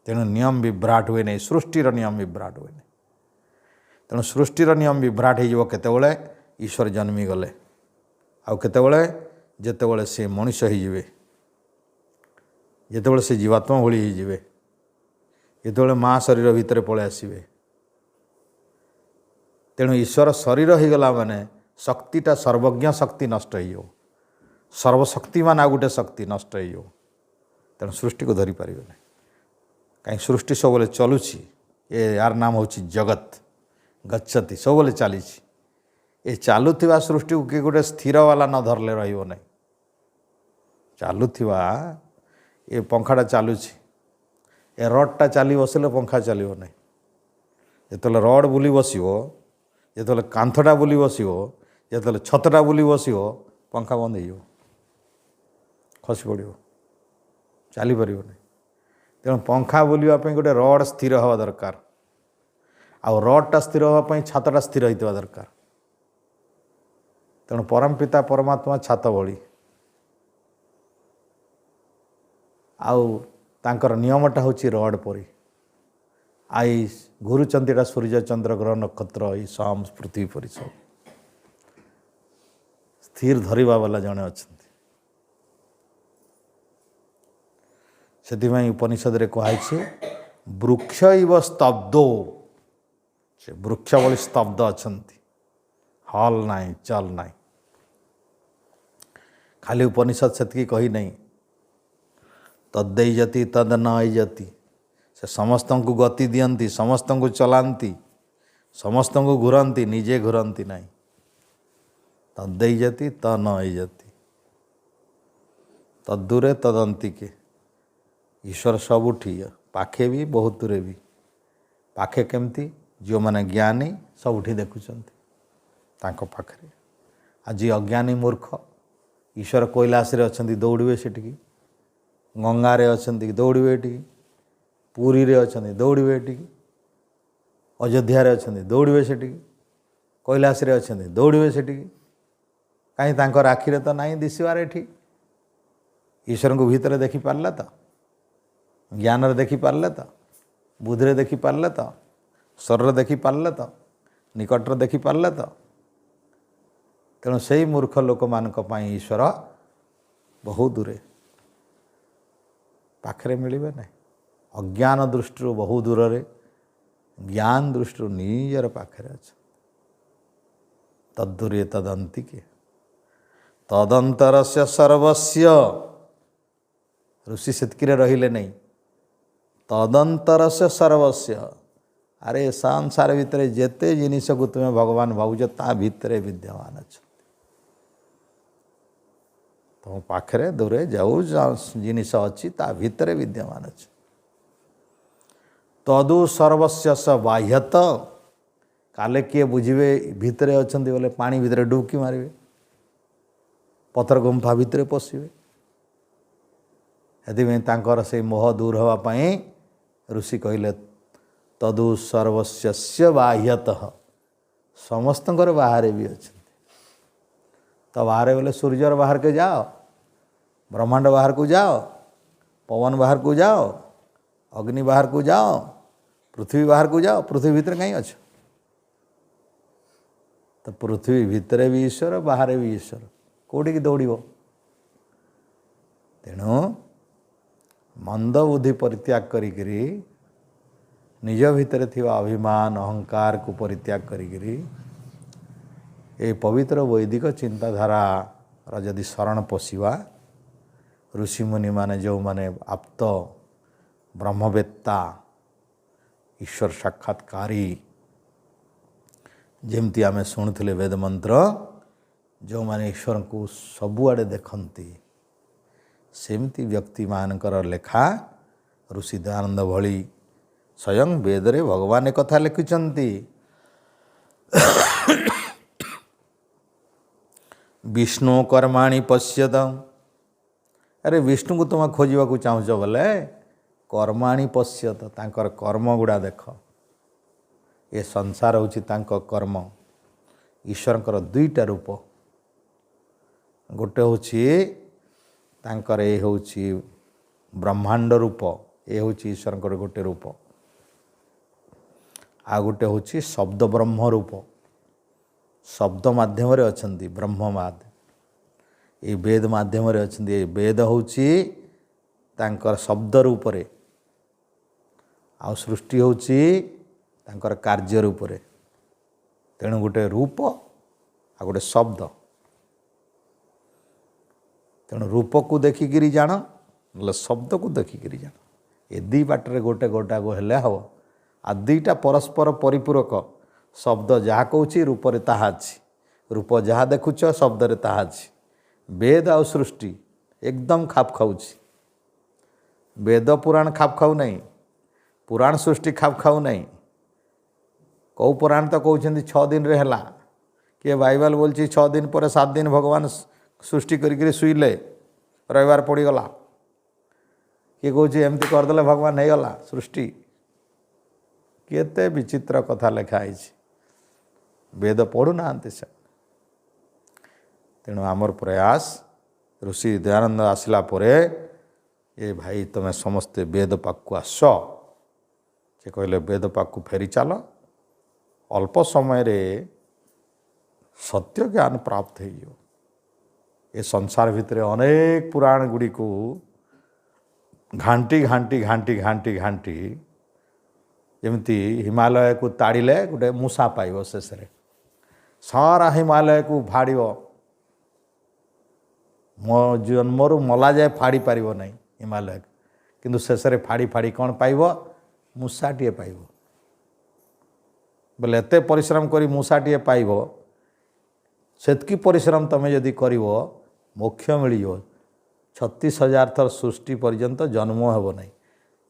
ତେଣୁ ନିୟମ ବିଭ୍ରାଟ ହୁଏ ନାହିଁ, ସୃଷ୍ଟିର ନିୟମ ବିଭ୍ରାଟ ହୁଏ ନାହିଁ। ତେଣୁ ସୃଷ୍ଟିର ନିୟମ ବିଭ୍ରାଟ ହେଇଯିବ କେତେବେଳେ? ଈଶ୍ୱର ଜନ୍ମିଗଲେ। ଆଉ କେତେବେଳେ? ଯେତେବେଳେ ସେ ମଣିଷ ହେଇଯିବେ, ଯେତେବେଳେ ସେ ଜୀବାତ୍ମା ଭଳି ହେଇଯିବେ, ଯେତେବେଳେ ମା ଶରୀର ଭିତରେ ପଳେଇ ଆସିବେ। ତେଣୁ ଈଶ୍ୱର ଶରୀର ହେଇଗଲା ମାନେ ଶକ୍ତିଟା, ସର୍ବଜ୍ଞ ଶକ୍ତି ନଷ୍ଟ ହେଇଯିବ, ସର୍ବଶକ୍ତିମାନ ଆଉ ଗୋଟେ ଶକ୍ତି ନଷ୍ଟ ହେଇଯିବ। ତେଣୁ ସୃଷ୍ଟିକୁ ଧରିପାରିବେ ନାହିଁ। କାହିଁକି? ସୃଷ୍ଟି ସବୁବେଳେ ଚଲୁଛି, ୟାର ନାମ ହେଉଛି ଜଗତ, ଗଚ୍ଛତି, ସବୁବେଳେ ଚାଲିଛି। ଏ ଚାଲୁଥିବା ସୃଷ୍ଟିକୁ କିଏ ଗୋଟେ ସ୍ଥିରବାଲା ନ ଧରିଲେ ରହିବ ନାହିଁ। ଚାଲୁଥିବା, ଏ ପଙ୍ଖାଟା ଚାଲୁଛି, ଏ ରଡ଼୍ଟା ଚାଲି ବସିଲେ ପଙ୍ଖା ଚାଲିବ ନାହିଁ। ଯେତେବେଳେ ରଡ଼୍ ବୁଲି ବସିବ, ଯେତେବେଳେ କାନ୍ଥଟା ବୁଲି ବସିବ, ଯେତେବେଳେ ଛତଟା ବୁଲି ବସିବ, ପଙ୍ଖା ବନ୍ଦ ହେଇଯିବ, ଖସି ପଡ଼ିବ, ଚାଲିପାରିବ ନାହିଁ। ତେଣୁ ପଙ୍ଖା ବୁଲିବା ପାଇଁ ଗୋଟେ ରଡ଼୍ ସ୍ଥିର ହେବା ଦରକାର, ଆଉ ରଡ଼୍ଟା ସ୍ଥିର ହେବା ପାଇଁ ଛାତଟା ସ୍ଥିର ହେଇଥିବା ଦରକାର। ତେଣୁ ପରମ ପିତା ପରମାତ୍ମା ଛାତ ଭଳି, ଆଉ ତାଙ୍କର ନିୟମଟା ହେଉଛି ରଡ଼୍ ପରି। ଆଇ ଘୁରୁଛନ୍ତି ଏଇଟା ସୂର୍ଯ୍ୟ ଚନ୍ଦ୍ର ଗ୍ରହ ନକ୍ଷତ୍ର, ଏଇ ସମ ପୃଥିବୀ ପରି ସବୁ। स्थिर धरिबा वाला जड़े अच्छा से उपनिषद रे कहुई वृक्ष इव स्तब्धो से वृक्ष भली स्तब्ध अच्छा हल नाई चल नाई खाली उपनिषद से कही नहीं तद्दै जति तद न जति से समस्त को गति दियंती समस्त को चलांती समस्त को घूरती निजे घूरती नहीं तद्दै जति त न जति तद्दूरे तदंती के ईश्वर सबुठी पाखे भी बहुत दूरे भी पाखे केमती जो माने ज्ञानी सबुठी देखुंट पाखे आज अज्ञानी मूर्ख ईश्वर कैलाश रे अच्छा दौड़े से गंगारे अच्छा दौड़े पुरी रे अच्छा दौड़े अयोध्या अच्छा दौड़े से कैलाश रे अच्छा दौड़े से कहीं आखिरे तो नहीं दिशबार एठी ईश्वर को भीतर देखी पारला तो ज्ञान रे देखी पारले तो बुद्धि रे देखी पारले तो स्वर देखी पारले तो निकट देखी पारले तो तेणु से मूर्ख लोक मान ईश्वर बहुत दूरे पाखरे मिलबे नहीं अज्ञान दृष्टि बहु दूर रे ज्ञान दृष्टि निजर पाखरे अच्छा तद्दूरे तदंती के तदंतर से सर्वस्य ऋषि सेतकिरे रहिले नहीं तदंतर से सर्वस्य अरे संसार भितर जेते जिनिस को तुम्हें भगवान भावुच ता भितरे विद्यमान अच्छा तुम पाखरे दूरे जाऊ जिनिस अच्छी ता भितरे विद्यमान अच्छा तदु सर्वस्य स बाह्यत काले किए बुझे भितरे अच्छा बोले पानी भितर डुबकी मारे पथर गुंफा भितर पशिबे हेतिर से मोह दूर होगापाई ऋषि कहले तदु सर्वस्य बाह्यतः समस्त बाहर भी अच्छा तो बाहर बोले सूर्यर बाहर के जाओ ब्रह्मांड बाहर को जाओ पवन बाहर को जाओ अग्नि बाहर को जाओ पृथ्वी बाहर को जाओ पृथ्वी भीतर कहीं अच्छा तो पृथ्वी भितर भी ईश्वर बाहर भी ईश्वर कौटी की दौड़ तेणु मंद बुद्धि परित्याग करी निज भितर थिबा अभिमान अहंकार को परित्याग करी ए पवित्र वैदिक चिंताधारा जदि शरण पशिवा ऋषिमुनि माने जो माने आप्त ब्रह्मवेत्ता ईश्वर साक्षात्कारी जमती आमे शुणुले वेद मंत्र जो माने ईश्वर को सबुआड़े देखती सेमती व्यक्ति मानकर लेखा ऋषि दयानंद भली स्वयं वेदरे भगवान एक कथा लिखिछन्ति विष्णु कर्माणि पश्यत अरे विष्णु को तुम खोजा चाहूच बोले कर्माणि पश्यत तांकर कर्म गुड़ा देख ये संसार होछि तांको कर्म ईश्वरंकर दुईटा रूप गोटे होछि तांकर ये होछि ब्रह्मांड रूप ये होछि ईश्वरंकर गोटे रूप आ गोटे होछि शब्द ब्रह्म रूप शब्द माध्यम रे अछंती ब्रह्म माध्यम ये वेद माध्यम रे अछंती ये वेद होछि तांकर शब्द रूप रे आ सृष्टि होछि तांकर कार्य रूप रे तेणु गोटे रूप आ गोटे शब्द तेणु रूप को देखिकी जान ना शब्द को देखिकी जान ये दी बाटर गोटे गोटा को हेले हम आ दुईटा परस्पर परिपूरक शब्द जहाँ कहूँ रूप रे ताहा अछि रूप जहाँ देखुच शब्द रे ताहा अछि वेद आ सृष्टि एकदम खाप खाऊछि वेद पुराण खाप खाऊ नहीं पुराण सृष्टि खाप खाऊ नहीं कौ पुराण तो कहते 6 दिन रे हला किए बाइबल बोलछि 6 दिन पर 7 दिन भगवान सृष्टि करिक शुइले रविवार पड़गला किए कौच एमती करदे भगवान हो गला सृष्टि केते विचित्र कथा लिखाई वेद पढ़ु ना से तेणु आमर प्रयास ऋषि दयानंद आसला परे ये भाई तुम्हें समस्ते वेद पाक को आस से कहले वेद पाक को फेरी चल अल्प समय रे सत्य ज्ञान प्राप्त हो ए संसार भितर अनेक पुराण गुड़ी को घांटी घांटी घांटी घांटी घांटी जमती हिमालय को ताड़िले गोटे मूषा पाइब शेष सारा हिमालय को फाड़ मो जन्मरु मला जाए फाड़ी पार ना हिमालय किंतु शेष फाड़ी फाड़ी कौन पाइब मूषाटे पाइब बोले एत परिश्रम करी मूषाटे पाइब सेतकी परिश्रम तमें जदि कर मोक्ष मिल 36,000 थर सृष्टि पर्यंत जन्म हेब ना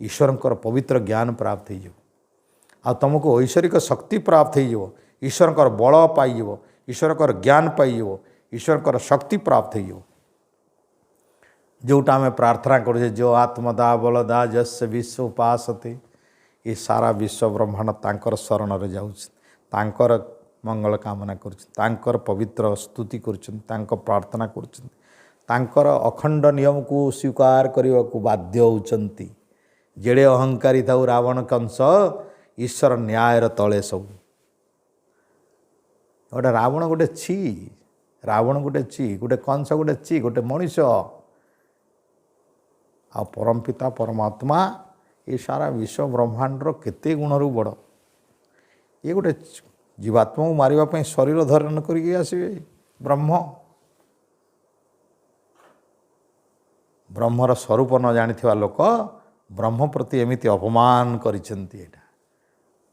ईश्वर पवित्र ज्ञान प्राप्त हो तुमको ऐश्वरिक शक्ति प्राप्त हो ईश्वर बल पाइज ईश्वर ज्ञान पाइज ईश्वर शक्ति प्राप्त हो जोटा आम प्रार्थना करुचे जो आत्मदा बलदा जस्य विश्व उपासते ये सारा विश्व ब्रह्मांड तांकर शरण रे जाऊर मंगल कामना कर पवित्र स्तुति कर प्रार्थना कर अखंड नियम को स्वीकार करने को बाध्य होती जेड़े अहंकारी था रावण कंस ईश्वर न्यायर तले सब गोटे रावण गोटे छि रावण गोटे छि गोटे कंस गोटे छि गोटे मनीष आ परमपिता परमात्मा ये सारा विश्व ब्रह्मांडर केते गुणरू बड़ ये गोटे जीवात्मा को मारिबा शरीर धारण करके आसवे ब्रह्म ब्रह्मर स्वरूप न जानिथिबा लोक ब्रह्म प्रति एमिति अपमान करिसेंती एटा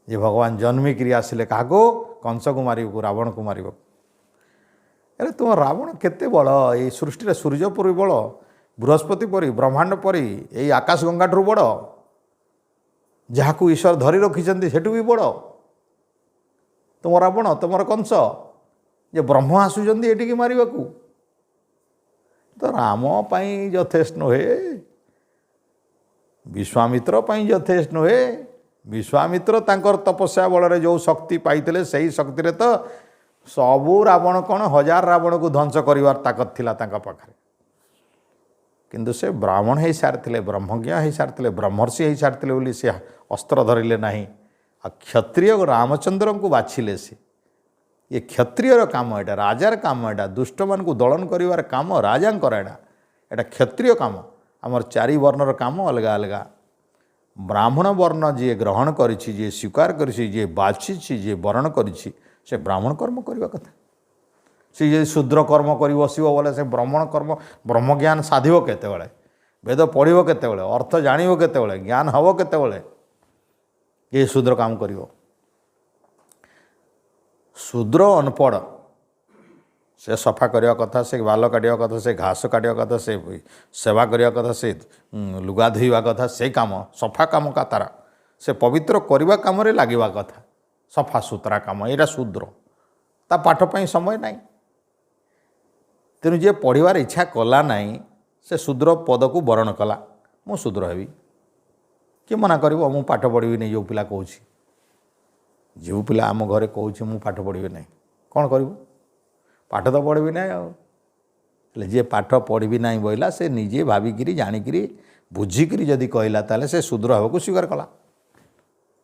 जे भगवान जन्मिक आसिले क्या कंस को मार रावण को मार अरे तुम रावण केते बड़ ये सृष्टि सूर्यपुर बड़ बृहस्पति परी ब्रह्मांड परी यही आकाश गंगा ठू बड़ जहाँ को ईश्वर धरी रखिंट सेठू भी बड़ तुम रावण तुम कंस जे ब्रह्म आसुंच ये मारे तो राम यथेष्ट नुहे विश्वामित्र यथेष्ट नुहे विश्वामित्र तांकर तपस्या बल जो शक्ति पाइते से ही शक्ति रे तो सबू रावण कौन 1000 रावण को ध्वंस करिवार ताकत थिला तांका पाखरे किंतु से ब्राह्मण हो सारी ब्रह्मज्ञ हो सारी ब्रह्मर्षि हो सारी बोली से अस्त्र धरिले नहीं आ क्षत्रिय रामचंद्र को बाछिले से ये क्षत्रियर काम एटा राजार काम एटा दुष्ट मान को दलन करिवार काम राजांकर एटा क्षत्रिय काम आमर 4 वर्णर काम अलग अलग ब्राह्मण वर्ण जी ग्रहण करिछि जे स्वीकार करिछि जे बाछिछि जे वर्ण करिछि से ब्राह्मण कर्म करबा कथा सी जे शूद्र कर्म कर बसो बोले से ब्राह्मण कर्म ब्रह्म ज्ञान साधिब केते वेद पढ़ो केते अर्थ जान केते ज्ञान हम केते ये शूद्र काम कर शूद्र अनपढ़ से सफा करने कथा से बाल काटा कथा से घास काटा कथा से सेवा करने कथा से लुगा धोवा कथा से काम सफा काम का तारा से पवित्र करवा काम लगे कथा सफा सुतरा काम यहाँ शूद्र ता पाठपाई समय नहीं तेणु जे पढ़वार इच्छा कला नहीं से शूद्र पद को वरण कला मु शूद्र हेबी किए मना कर मु पाठ पढ़ी नहीं जो पिला कहूँ जो पिला आम घरे कहूँ मु पाठ पढ़ी नहीं कौन कर पाठ तो पढ़ी ना जे पाठ पढ़ी ना बोला से निजे भाविकी जाणिक बुझिक जदि कहला ताले से शूद्र हवा को स्वीकार कला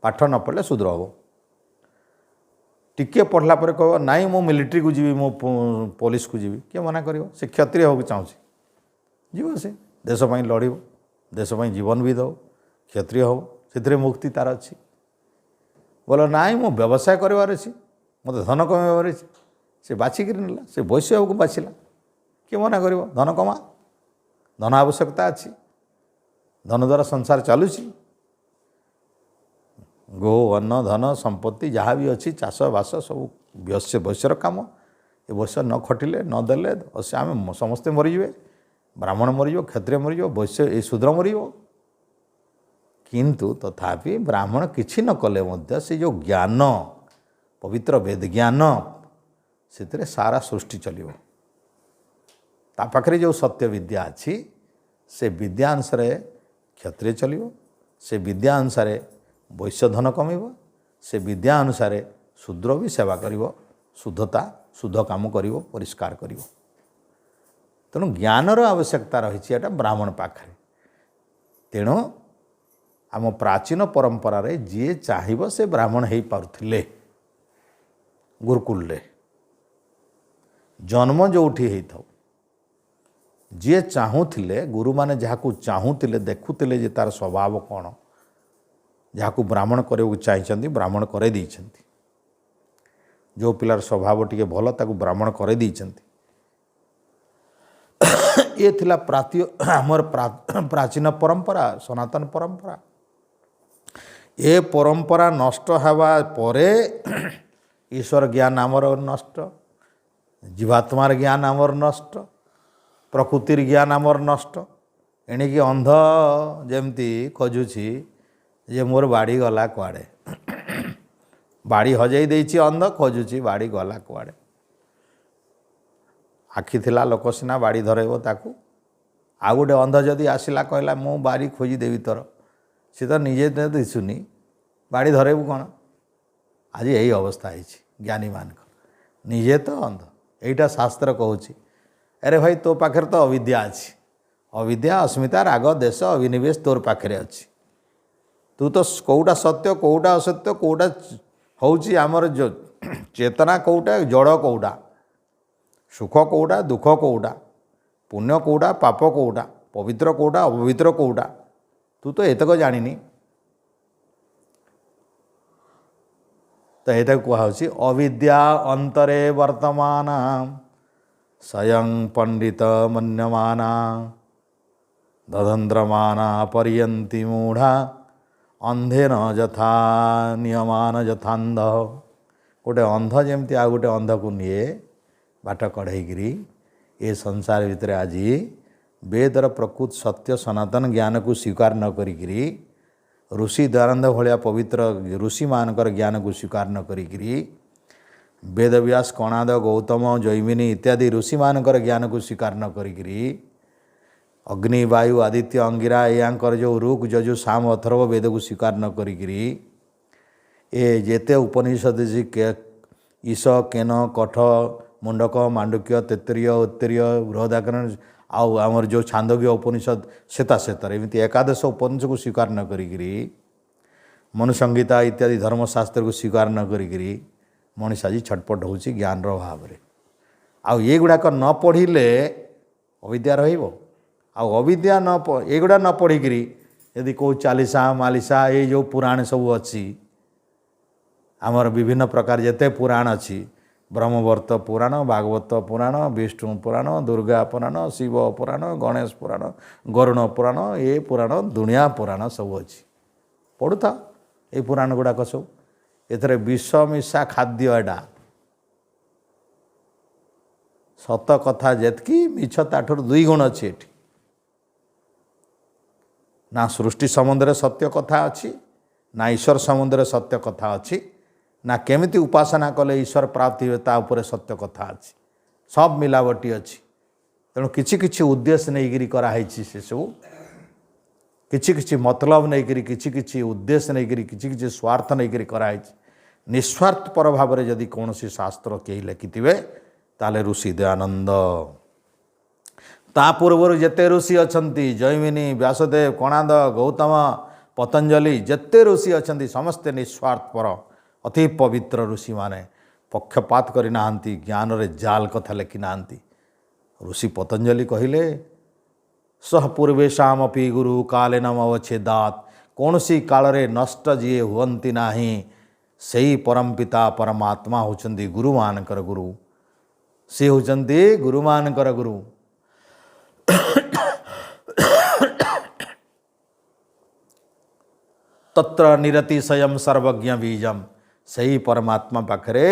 पाठ न पढ़ले शूद्र हम टिके पढ़ला पर कह नाई मो मिलिट्री को जीवी मो पुलिस को जीवी किए मना कर से क्षत्रिय हो चाहूँगी जीव से देशपाई लड़ देशपाई जीवन भी दो क्षत्रिय हो से मुक्ति तार अच्छी बोल नाई मो व्यवसाय करार अच्छी मत धन कमाइबार अच्छी से बाछिक ना से वैश्य को बाछिला किए मना कर धन कमा धन आवश्यकता अच्छी धन द्वारा संसार चलुची गो अन्न धन संपत्ति जहाँ भी अच्छी चाष बास सब वैश्य वैश्यर काम ये वैश्य न खटिले न देले अवश्य आम समस्ते मरीजे ब्राह्मण मरीज क्षत्रिय मरीज वैश्य ये शूद्र मरीज किंतु तथापि ब्राह्मण किछि न कले से जो ज्ञान पवित्र वेद ज्ञान से सारा सृष्टि चलो ता पाखरे जो सत्य विद्या अच्छी से विद्या अनुसार क्षत्रिय चलो से विद्या अनुसार वैश्य धन कमेब से विद्या अनुसार शूद्र भी सेवा करिवो शुद्धता शुद्ध काम करिवो परिष्कार करिवो तेणु ज्ञानर आवश्यकता रही ब्राह्मण पाखरे तेणु आम प्राचीन परंपरा रे जी चाहिए से ब्राह्मण हो पारुथिले गुरुकुल रे जन्म जो होता जी चाहूले गुरु मैंने जहाँ चाहूले देखुले जे तार स्वभाव कौन जहाँ ब्राह्मण करने चाहिए ब्राह्मण कर जो पिलार स्वभाव टी भल ताकू ब्राह्मण कर ये थिला आमर प्राचीन परंपरा सनातन परंपरा ए परंपरा नष्ट हवा परे ईश्वर ज्ञान आमर नष्ट जीवात्मार ज्ञान आमर नष्ट प्रकृतिर ज्ञान आमर नष्ट एणिकी अंध जमती खोजुची जे मोर बाड़ी गला कुआड़े बाड़ी हजई देछि अंध खोजुची बाड़ी गला कुआड़े आखि थिला लोक सिना बाड़ी धरेब ताकू आ गोटे अंध जदि आसला कहला मु बाड़ी खोजी देवी तोर सी तो निजे दिशुनी बाड़ी धरेबू कौन आज यही अवस्था है ज्ञानी मान निजे तो अंध यहीटा शास्त्र कहूँ अरे भाई तो पाखे तो अविद्या अच्छी अविद्या अस्मिता राग देश अभिनिवेश तोर पाखे अच्छी तू तो कौटा सत्य कौटा असत्य कौटा हूँ आमर जो चेतना कौटा जड़ कौटा सुख कौटा दुख कौटा पुण्य कौटा पाप कौटा पवित्र कौटा अपवित्र कौटा तू तो एतक जानी तो ये कहुच्छी अविद्या अंतरे वर्तमान स्वयं पंडित मन्यमाना दधंद्रमाना पर्यंती मूढ़ा अंधे न यथा नियमान यथांध गोटे अंध जमती आ गोटे अंध को निए बाट कढ़ेकरी ये संसार भितर आज वेदर प्रकृत सत्य सनातन ज्ञान को स्वीकार न करी ऋषि दयानंद भाया पवित्र ऋषि मानकर ज्ञान को स्वीकार न करी वेदव्यास कणाद गौतम जैमिनी इत्यादि ऋषि मानकर ज्ञान को स्वीकार न करी अग्नि वायु आदित्य अंगिरा यांकर जो रुक जजु साम अथर्व वेद को स्वीकार न करी ए जेते उपनिषद ईश केन कठ मुंडक मांडुक्य तेतरीय उत्तरीय बृहदाकरण आउ आमर जो छांदोग्य उपनिषद श्वेता श्वेतर एमती एकादश उपनिषद को स्वीकार न करी मनुसंहिता इत्यादि धर्मशास्त्र को स्वीकार न करी मनीष आज छटपट हो ज्ञान भाव में आउ ये गुड़ाक न पढ़िले अविद्या अविद्या न एगुड़ा न पढ़िकी यदि कौ चालीसा मालिसा ये जो पुराण सब अच्छी आमर विभिन्न प्रकार जेते पुराण अच्छी ब्रह्मवर्त पुराण भागवत पुराण विष्णु पुराण दुर्गा पुराण शिव पुराण गणेश पुराण गरुण पुराण ये पुराण दुनिया पुराण सब अच्छी पढ़ु था ये पुराण गुड़ाक सब एथरे विष मिशा खाद्य एटा सत कथा जेतकी मिछ ताठर दुई गुण अच्छी एठी ना सृष्टि सम्बन्ध सत्य कथा अच्छी ना ईश्वर सम्बन्ध सत्य कथा अच्छी ना केमिति उपासना कले ईश्वर प्राप्ति हुए ता उपरे सत्य कथा अच्छी सब मिलावटी अच्छी तेणु किछि किछि उद्देश्य नहीं कराई से सब किछि किछि मतलब नहीं किछि किछि उद्देश्य नहीं किछि किछि स्वार्थ नहीं कराई निस्वार्थ पर भाव में जदि कौन सी शास्त्र कई लिखिथिबे ताले ऋषि दयानंद ता पूर्व जेते ऋषि अछंती जैमिनी व्यासदेव कणाद गौतम पतंजलि जेते ऋषि अछंती समस्ते निस्वार्थ पर अति पवित्र ऋषि माने पक्षपात करि नाहंती ज्ञान रे जाल कथा लिखि नाहंती ऋषि पतंजलि कहिले सह पूर्वेशामपि गुरु कालेनम अवच्छेदात कौन सी काल रे नष्ट जी हुअंती नाही सेई परम पिता परमात्मा होचंदी गुरु मानकर गुरु से होचंदी गुरु मानकर गुरु तत्र निरतिशयम सर्वज्ञ बीजम सही परमात्मा पाखरे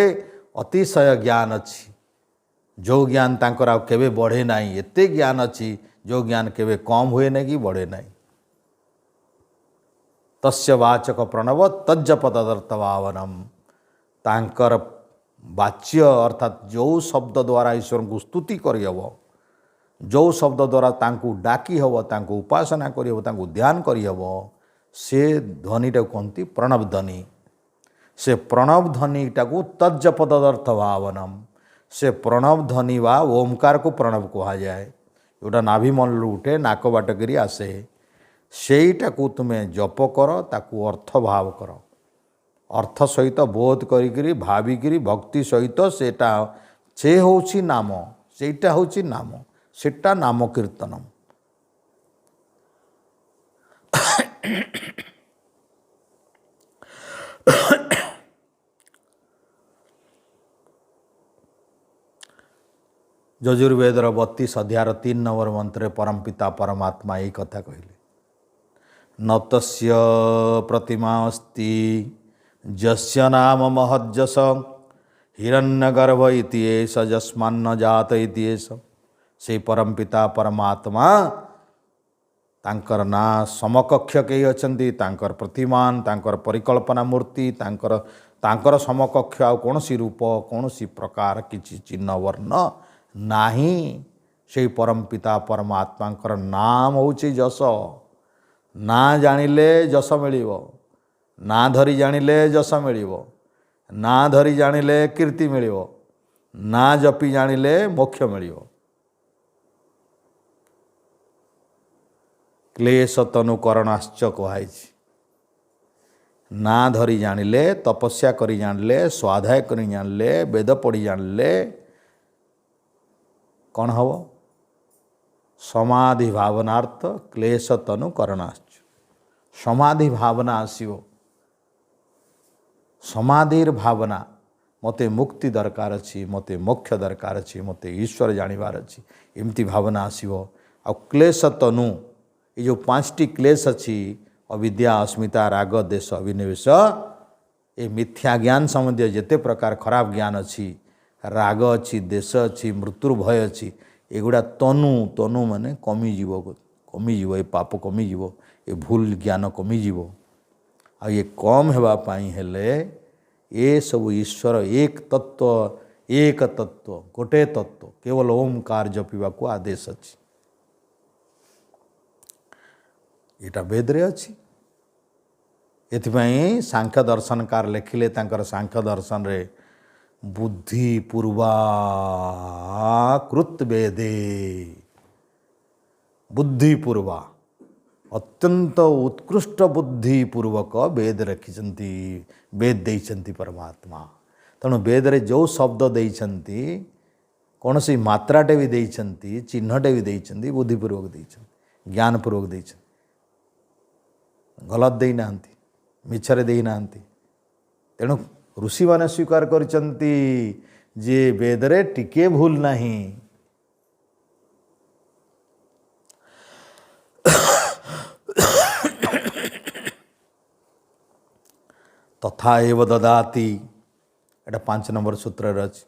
अतिशय ज्ञान अच्छी जो ज्ञान तांकर आ केबे बढ़े नहीं एते ज्ञान अच्छी जो ज्ञान केबे कम हुए नहीं कि बढ़े नहीं तस्य वाचक प्रणव तज्जप तदर्थभावनम तांकर वाच्य अर्थात जो शब्द द्वारा ईश्वर को स्तुति करहब जो शब्द द्वारा तांकु डाकी हब तांकु उपासना करहब तांकु ध्यान करहब से ध्वनिटा कहती प्रणव ध्वनि से प्रणव ध्वनिटा को तज्जप तदर्थ भावनम से प्रणव ध्वनि वा ओमकार को प्रणव कहा जाए जोटा नाभिमल उठे नाक बाटकरी आसे सेईटा को तुम्हें जप कर ताकू अर्थ भाव कर अर्थ सहित बोध करी भाविकी भक्ति सहित सेटा से होची नाम सेटा होची नाम ସେଟା ନାମ କୀର୍ତ୍ତନମ୍। ଯଜୁର୍ବେଦର 32 ଅଧ୍ୟାୟର 3 ନମ୍ବର ମନ୍ତ୍ରରେ ପରମ ପିତା ପରମାତ୍ମା ଏହି କଥା କହିଲେ, ନତସ୍ୟ ପ୍ରତିମା ଅସ୍ତି ଯସ୍ୟ ନାମ ମହଜ୍ଜସ ହିରଣ୍ୟଗର୍ଭ ଇତି ଏଷ ଯସ୍ମାନ୍ନ ଜାତ ଇତି ଏଷ। ସେ ପରମ ପିତା ପରମାତ୍ମା ତାଙ୍କର ନାଁ ସମକକ୍ଷ କେହି ଅଛନ୍ତି, ତାଙ୍କର ପ୍ରତିମାନ, ତାଙ୍କର ପରିକଳ୍ପନା ମୂର୍ତ୍ତି, ତାଙ୍କର ସମକକ୍ଷ ଆଉ କୌଣସି ରୂପ କୌଣସି ପ୍ରକାର କିଛି ଚିହ୍ନ ବର୍ଣ୍ଣ ନାହିଁ। ସେଇ ପରମ ପିତା ପରମାତ୍ମାଙ୍କର ନାମ ହେଉଛି ଯଶ। ନାଁ ଜାଣିଲେ ଯଶ ମିଳିବ, ନାଁ ଧରି ଜାଣିଲେ ଯଶ ମିଳିବ, ନାଁ ଧରି ଜାଣିଲେ କୀର୍ତ୍ତି ମିଳିବ, ନାଁ ଜପି ଜାଣିଲେ ମୋକ୍ଷ ମିଳିବ। କ୍ଲେଶ ତନୁକରଣାଶ୍ଚ କୁହାଯାଇଛି। ନାଁ ଧରି ଜାଣିଲେ, ତପସ୍ୟା କରି ଜାଣିଲେ, ସ୍ୱାଧ୍ୟାୟ କରି ଜାଣିଲେ, ବେଦ ପଢ଼ି ଜାଣିଲେ କ'ଣ ହେବ? ସମାଧି ଭାବନାର୍ଥ କ୍ଲେଶ ତନୁକରଣାଶ୍ଚ। ସମାଧି ଭାବନା ଆସିବ। ସମାଧିର ଭାବନା, ମୋତେ ମୁକ୍ତି ଦରକାର ଅଛି, ମୋତେ ମୋକ୍ଷ ଦରକାର ଅଛି, ମୋତେ ଈଶ୍ୱର ଜାଣିବାର ଅଛି, ଏମିତି ଭାବନା ଆସିବ। ଆଉ କ୍ଲେଶ ତନୁ, ଏ ଯେଉଁ 5ଟି କ୍ଲେଶ ଅଛି, ଅବିଦ୍ୟା, ଅସ୍ମିତା, ରାଗ, ଦେଶ, ଅଭିନିବେଶ, ଏ ମିଥ୍ୟା ଜ୍ଞାନ ସମ୍ବନ୍ଧୀୟ ଯେତେ ପ୍ରକାର ଖରାପ ଜ୍ଞାନ ଅଛି, ରାଗ ଅଛି, ଦେଶ ଅଛି, ମୃତ୍ୟୁର ଭୟ ଅଛି, ଏଗୁଡ଼ା ତନୁ ମାନେ କମିଯିବ, ଏ ପାପ କମିଯିବ, ଏ ଭୁଲ ଜ୍ଞାନ କମିଯିବ। ଆଉ ଏ କମ୍ ହେବା ପାଇଁ ହେଲେ ଏସବୁ ଈଶ୍ୱର ଏକ ତତ୍ତ୍ୱ ଗୋଟିଏ ତତ୍ତ୍ୱ କେବଳ ଓମ୍କାର ଜପିବାକୁ ଆଦେଶ ଅଛି। ଏଇଟା ବେଦରେ ଅଛି। ଏଥିପାଇଁ ସାଂଖ୍ୟ ଦର୍ଶନକାର ଲେଖିଲେ ତାଙ୍କର ସାଂଖ୍ୟ ଦର୍ଶନରେ ବୁଦ୍ଧି ପୂର୍ବାକୃତ ବେଦେ, ବୁଦ୍ଧି ପୂର୍ବା, ଅତ୍ୟନ୍ତ ଉତ୍କୃଷ୍ଟ ବୁଦ୍ଧି ପୂର୍ବକ ବେଦ ରଖିଛନ୍ତି, ବେଦ ଦେଇଛନ୍ତି ପରମାତ୍ମା। ତେଣୁ ବେଦରେ ଯେଉଁ ଶବ୍ଦ ଦେଇଛନ୍ତି, କୌଣସି ମାତ୍ରାଟେ ବି ଦେଇଛନ୍ତି, ଚିହ୍ନଟେ ବି ଦେଇଛନ୍ତି, ବୁଦ୍ଧିପୂର୍ବକ ଦେଇଛନ୍ତି, ଜ୍ଞାନପୂର୍ବକ ଦେଇଛନ୍ତି, ଗଲତ ଦେଇନାହାନ୍ତି, ମିଛରେ ଦେଇନାହାନ୍ତି। ତେଣୁ ଋଷିମାନେ ସ୍ୱୀକାର କରିଛନ୍ତି ଯେ ବେଦରେ ଟିକେ ଭୁଲ ନାହିଁ। ତଥା ଏବ ଦଦାତି, ଏଇଟା 5 ନମ୍ବର ସୂତ୍ରରେ ଅଛି।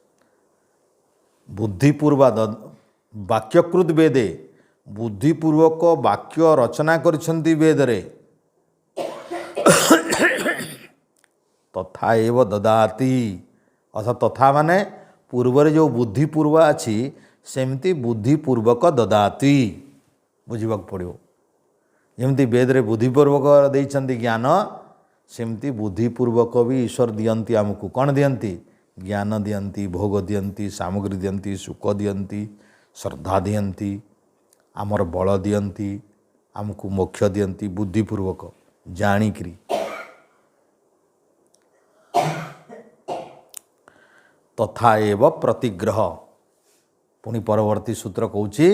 ବୁଦ୍ଧିପୂର୍ବା ବାକ୍ୟକୃତ ବେଦେ, ବୁଦ୍ଧିପୂର୍ବକ ବାକ୍ୟ ରଚନା କରିଛନ୍ତି ବେଦରେ। ତଥା ଏବ ଦଦାତି, ଅର୍ଥାତ୍ ତଥା ମାନେ ପୂର୍ବରେ ଯେଉଁ ବୁଦ୍ଧିପୂର୍ବ ଅଛି ସେମିତି ବୁଦ୍ଧିପୂର୍ବକ ଦଦାତି ବୁଝିବାକୁ ପଡ଼ିବ। ଯେମିତି ବେଦରେ ବୁଦ୍ଧିପୂର୍ବକ ଦେଇଛନ୍ତି ଜ୍ଞାନ, ସେମିତି ବୁଦ୍ଧିପୂର୍ବକ ବି ଈଶ୍ୱର ଦିଅନ୍ତି ଆମକୁ। କ'ଣ ଦିଅନ୍ତି? ଜ୍ଞାନ ଦିଅନ୍ତି, ଭୋଗ ଦିଅନ୍ତି, ସାମଗ୍ରୀ ଦିଅନ୍ତି, ସୁଖ ଦିଅନ୍ତି, ଶ୍ରଦ୍ଧା ଦିଅନ୍ତି, ଆମର ବଳ ଦିଅନ୍ତି, ଆମକୁ ମୋକ୍ଷ ଦିଅନ୍ତି ବୁଦ୍ଧିପୂର୍ବକ ଜାଣିକିରି। ତଥା ଏବ ପ୍ରତିଗ୍ରହ, ପୁଣି ପରବର୍ତ୍ତୀ ସୂତ୍ର କହୁଛି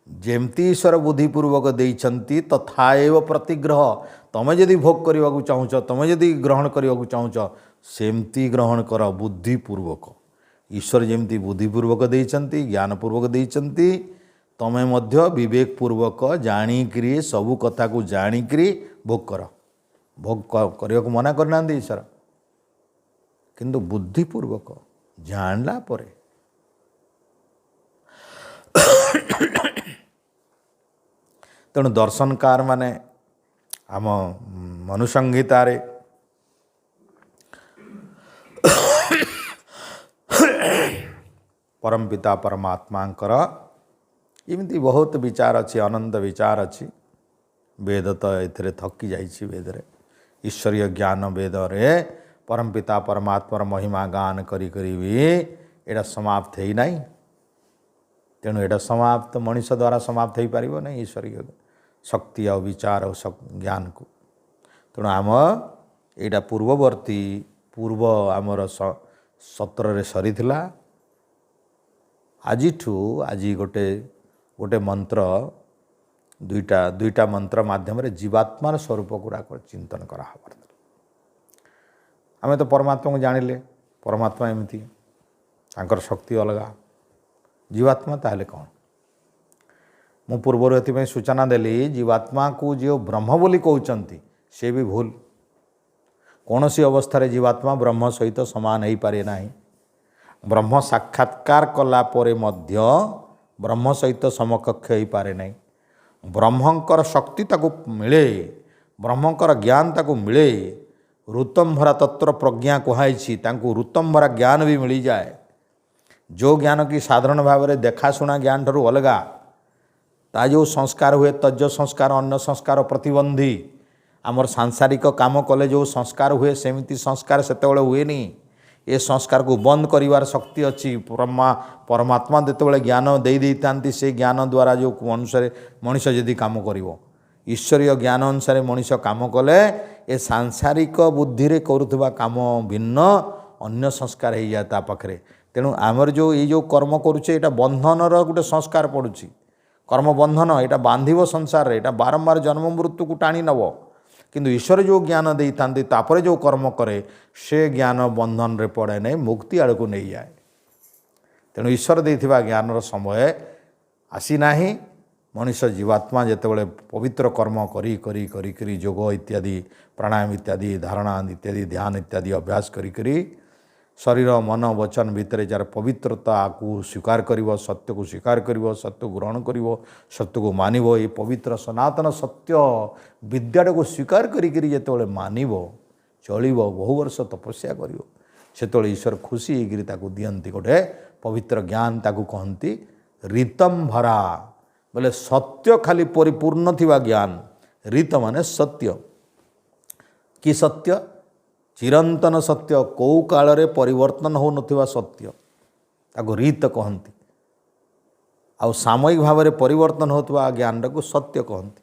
ଯେମିତି ଈଶ୍ୱର ବୁଦ୍ଧିପୂର୍ବକ ଦେଇଛନ୍ତି ତଥା ଏବ ପ୍ରତିଗ୍ରହ। ତମେ ଯଦି ଭୋଗ କରିବାକୁ ଚାହୁଁଛ, ତମେ ଯଦି ଗ୍ରହଣ କରିବାକୁ ଚାହୁଁଛ, ସେମିତି ଗ୍ରହଣ କର ବୁଦ୍ଧିପୂର୍ବକ। ଈଶ୍ୱର ଯେମିତି ବୁଦ୍ଧିପୂର୍ବକ ଦେଇଛନ୍ତି, ଜ୍ଞାନପୂର୍ବକ ଦେଇଛନ୍ତି, ତମେ ମଧ୍ୟ ବିବେକପୂର୍ବକ ଜାଣିକିରି, ସବୁ କଥାକୁ ଜାଣିକିରି ଭୋଗ କର। ଭୋଗ କରିବାକୁ ମନା କରିନାହାନ୍ତି ଈଶ୍ୱର, କିନ୍ତୁ ବୁଦ୍ଧିପୂର୍ବକ ଜାଣିଲା ପରେ। ତେଣୁ ଦର୍ଶନକାର ମାନେ ଆମ ମନୁସଂହିତାରେ ପରମ ପିତା ପରମାତ୍ମାଙ୍କର ଏମିତି ବହୁତ ବିଚାର ଅଛି, ଅନନ୍ତ ବିଚାର ଅଛି। ବେଦ ତ ଏଥିରେ ଥକି ଯାଇଛି। ବେଦରେ ଈଶ୍ୱରୀୟ ଜ୍ଞାନ, ବେଦରେ ପରମ ପିତା ପରମାତ୍ମାର ମହିମା ଗାନ କରି କରି ବି ଏଇଟା ସମାପ୍ତ ହେଇନାହିଁ। ତେଣୁ ଏଇଟା ସମାପ୍ତ ମଣିଷ ଦ୍ୱାରା ସମାପ୍ତ ହେଇପାରିବ ନାହିଁ ଈଶ୍ୱରୀୟ ଶକ୍ତି ଆଉ ବିଚାର ଆଉ ଜ୍ଞାନକୁ। ତେଣୁ ଏଇଟା ପୂର୍ବ ଆମର ସତ୍ରରେ ସରିଥିଲା। ଆଜି ଗୋଟେ गोटे मंत्र दुईटा दुईटा मंत्र माध्यम जीवात्मार स्वरूप गुड़ाक चिंतन करा आमे तो परमात्मा को जानिले परमात्मा एमती तांकर शक्ति अलगा जीवात्मा ताहले कौन मु पूर्वर एथि सूचना देली जीवात्मा को जो ब्रह्म बोली कहते से भी भूल कौन सी अवस्था जीवात्मा ब्रह्म सहित समान हो पारे ना ब्रह्म साक्षात्कार कला परे मध्य ब्रह्म सहित समकक्ष हो पारे ना ब्रह्मंकर शक्ति ताको मिले ब्रह्मंकर ज्ञान ताको मिले ऋतंभरा तत्व प्रज्ञा कहुई तांको ऋतंभरा ज्ञान भी मिल जाए जो ज्ञान की साधारण भाव में देखाशुना ज्ञान ठारू अलगा ता जो संस्कार हुए तज संस्कार अन्न संस्कार प्रतिबंधी आमर सांसारिक काम कले जो संस्कार हुए सेमिति संस्कार सेतेबेले हुए नहीं ये संस्कार को बंद करिवार शक्ति अच्छी परमात्मा जेतेबेले ज्ञान दे देइतांती से ज्ञान द्वारा जो मनुष्य यदि काम करिवो ईश्वरीय ज्ञान अनुसार मनुष्य काम कले ए सांसारिक बुद्धि रे करुवा काम भिन्न अन्य संस्कार हो जाए ता पाखरे तेणु आमर जो ये जो कर्म करुचे एटा बंधनर गोटे संस्कार पड़ुची कर्म बंधन यहाँ बांधिव संसार यहाँ बारंबार जन्म मृत्यु को टाणी नब किंतु ईश्वर जो ज्ञान दे तापर जो कर्म करे से ज्ञान बंधन रे पड़े नहीं मुक्ति आड़ को नहीं जाए तेणु ईश्वर देथिबा ज्ञानर समय आसी नाही मनुष्य जीवात्मा जेतेबेले पवित्र कर्म करी करी करी करी योग इत्यादि प्राणायाम इत्यादि धारणा इत्यादि ध्यान इत्यादि अभ्यास करी करी शरीर मन वचन भितर जार पवित्रता को स्वीकार करिवो सत्य को स्वीकार करिवो सत्य को ग्रहण करिवो सत्य को मानिवो ये पवित्र सनातन सत्य विद्याटा को स्वीकार करी जेतेबेले मानिवो चलिवो बहु वर्ष तपस्या करिवो सेतेबेले ईश्वर खुशी होइकरी ताकू दियंती गोटे पवित्र ज्ञान ताकू कहंती रीतम भरा बोले सत्य खाली परिपूर्ण थिबा ज्ञान रीत माने सत्य कि सत्य चिरंतन सत्य कौ काल रे परिवर्तन हो नथिबा सत्य ताको रीत कहंती आ सामयिक भाव में परिवर्तन होता ज्ञान को सत्य कहंती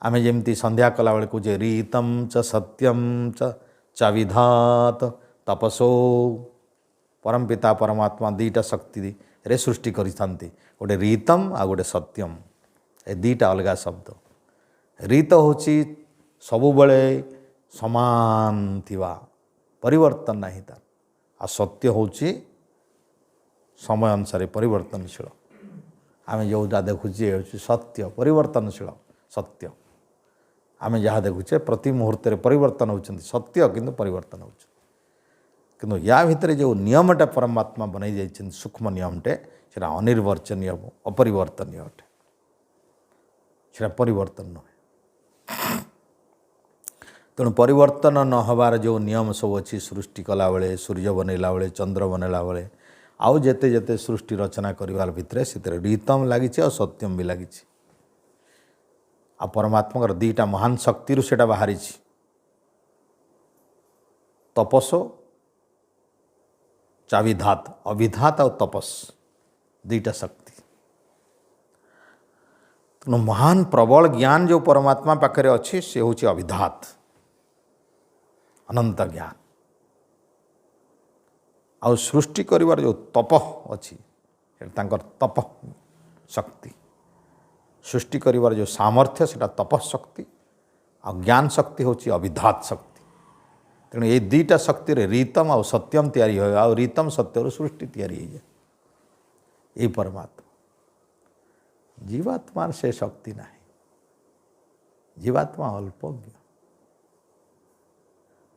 आमे जेमती संध्या कला बेले कहे रीतम च सत्यम च विधात तपसो परमपिता परमात्मा दीटा शक्ति रे सृष्टि करिथांती गोटे रीतम आ गोटे सत्यम ए दीटा अलगा शब्द रीत होची सबुबले समान थिबा परिवर्तन नहीं तार आ सत्य होची समय अनुसार परिवर्तनशील आम जोटा देखुचे सत्य परिवर्तनशील सत्य आम जहाँ देखुचे प्रति मुहूर्त परिवर्तन होती सत्य किंतु परिवर्तन हो किंतु या भितर जो नियमटा परमात्मा बनई जाइछन सूक्ष्म नियमटे से अनिर्वचनीय अपरिवर्तनीय अटे से परिवर्तन नुहे तेणु परिवर्तन न हबार जो नियम सब अच्छी सृष्टि कला बेले सूर्य बनैला बेले चंद्र बनैला बेले आउ जेते जेते सृष्टि रचना करिवार भितर से रीतम लगी और सत्यम भी लगी आ परमात्मा दीटा महान शक्ति से बाहरी तपस्व चाविधात अविधात और तपस दीटा शक्ति तेणु महान प्रबल ज्ञान जो परमात्मा पाखे अच्छी से हूँ अविधात अनंत ज्ञान आ सृष्टि करिवार जो तप अच्छी तप शक्ति सृष्टि करिवार जो सामर्थ्य से तप शक्ति आ ज्ञान शक्ति होची अविधात शक्ति तेणु ये दीटा शक्ति रे रीतम आ सत्यम तैयारी हो आ रीतम सत्य सृष्टि तैयारी हो जाए ये परमात्मा जीवात्मा से शक्ति नहीं जीवात्मा अल्पज्ञ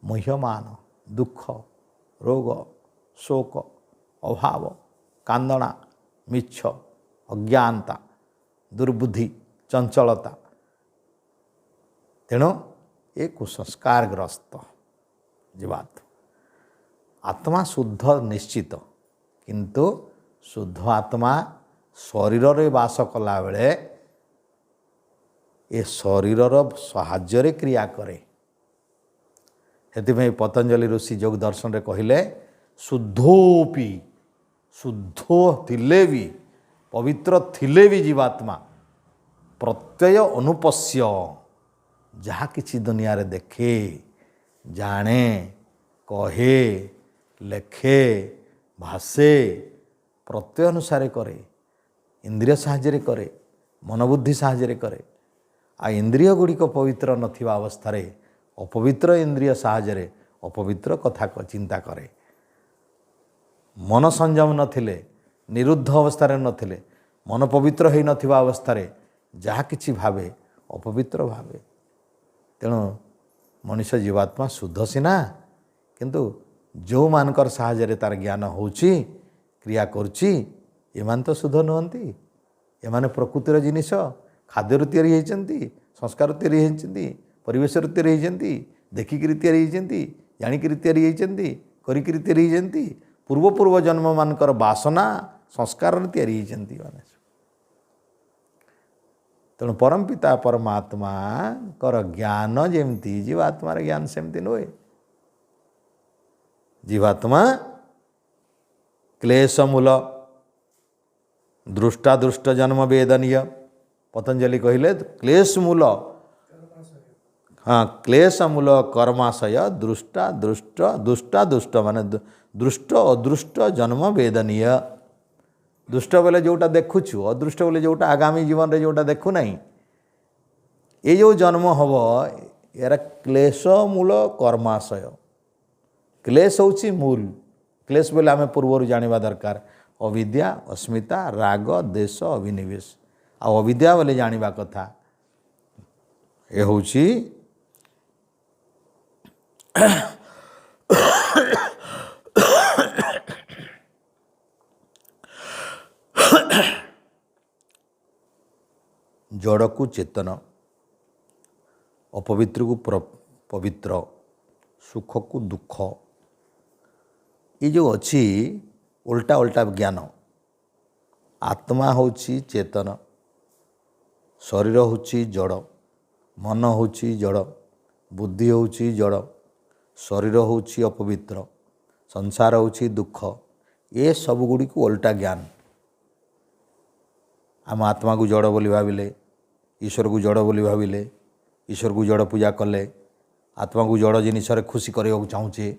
मुह्यमान दुख रोग शोक अभाव कांदना मिछ अज्ञानता दुर्बुद्धि चंचलता तेणु ये कुसंस्कारग्रस्त जीवात्मा आत्मा शुद्ध निश्चित किंतु शुद्ध आत्मा शरीर रे वास कला बेले ये शरीरर साहाय्य क्रिया करे हेतु पतंजलि ऋषि योग दर्शन रे कहले शुद्धोपि शुद्ध थिले भी पवित्र थिले भी जीवात्मा प्रत्यय अनुपस्य जहाँ किसी दुनिया रे देखे जाने कहे लेखे भाषे प्रत्यय अनुसार करे इंद्रिय साहाय्य करे, मनोबुद्धि साहाय्य करे। आ इंद्रिय गुड़िक पवित्र नथिबा अवस्था रे अपवित्र इंद्रिय साहाय्य अपवित्र कथा चिंता करे। मन संयम नथिले, निरुद्ध अवस्था नथिले, मन पवित्र हो नथिबा अवस्था रे जहाँ किछि भावे अपवित्र भावे। तेणु मनुष्य जीवात्मा शुद्ध सीना, किंतु जो मानकर साहाय्य तार ज्ञान होची क्रिया करुची एमान तो शुद्ध नुहंती। एमाने प्रकृतिर जिनिस खाद्य तैयारी होती, संस्कार तैयारी होती, परिवेश तैयारी होती, देखिक तैयारी होती, जाणिक तैयारी होती, करिक तैयारी होती, पूर्व पूर्व जन्म मानकर वासना संस्कार तैयारी होती माने। तेणु परम पिता परमात्मा कर ज्ञान जेमती जीवात्मार ज्ञान सेमती नुहे। जीवात्मा क्लेशमूल दृष्टादृष्ट जन्म वेदनीय। पतंजलि कहले क्लेशमूल, हाँ क्लेशमूल कर्माशय दृष्टादृष्ट दुष्टादुष्ट माने दृष्ट अदृष्ट जन्म वेदनीय। दुष्ट बोले जोटा देखुचु, अदृष्ट बोले जोटा आगामी जीवन रे जोटा देखु नहीं। ये जो जन्म हम यार क्लेशमूल कर्माशय। क्लेश होची मूल। क्लेश बोले आम पूर्वर जानिबा दरकार अविद्या, अस्मिता, राग, देश, अभिनिवेश। आ अविद्या बोले जानिबा कथा ये होची जड़ को चेतन, अपवित्र को पवित्र, सुख को दुख। ये जो अच्छी उल्टा उल्टा ज्ञान। आत्मा होची चेतन, शरीर होची जड़, मन होची जड़, बुद्धि होची जड़, शरीर होची अपवित्र, संसार होची दुख। ये सब गुड़ी को उल्टा ज्ञान। आम आत्मा को जड़ बोली भाविले, ईश्वर को जड़ बोली भाविले, ईश्वर को जड़ पूजा कले, आत्मा को जड़ जिनिस खुशी करने चाहूचे,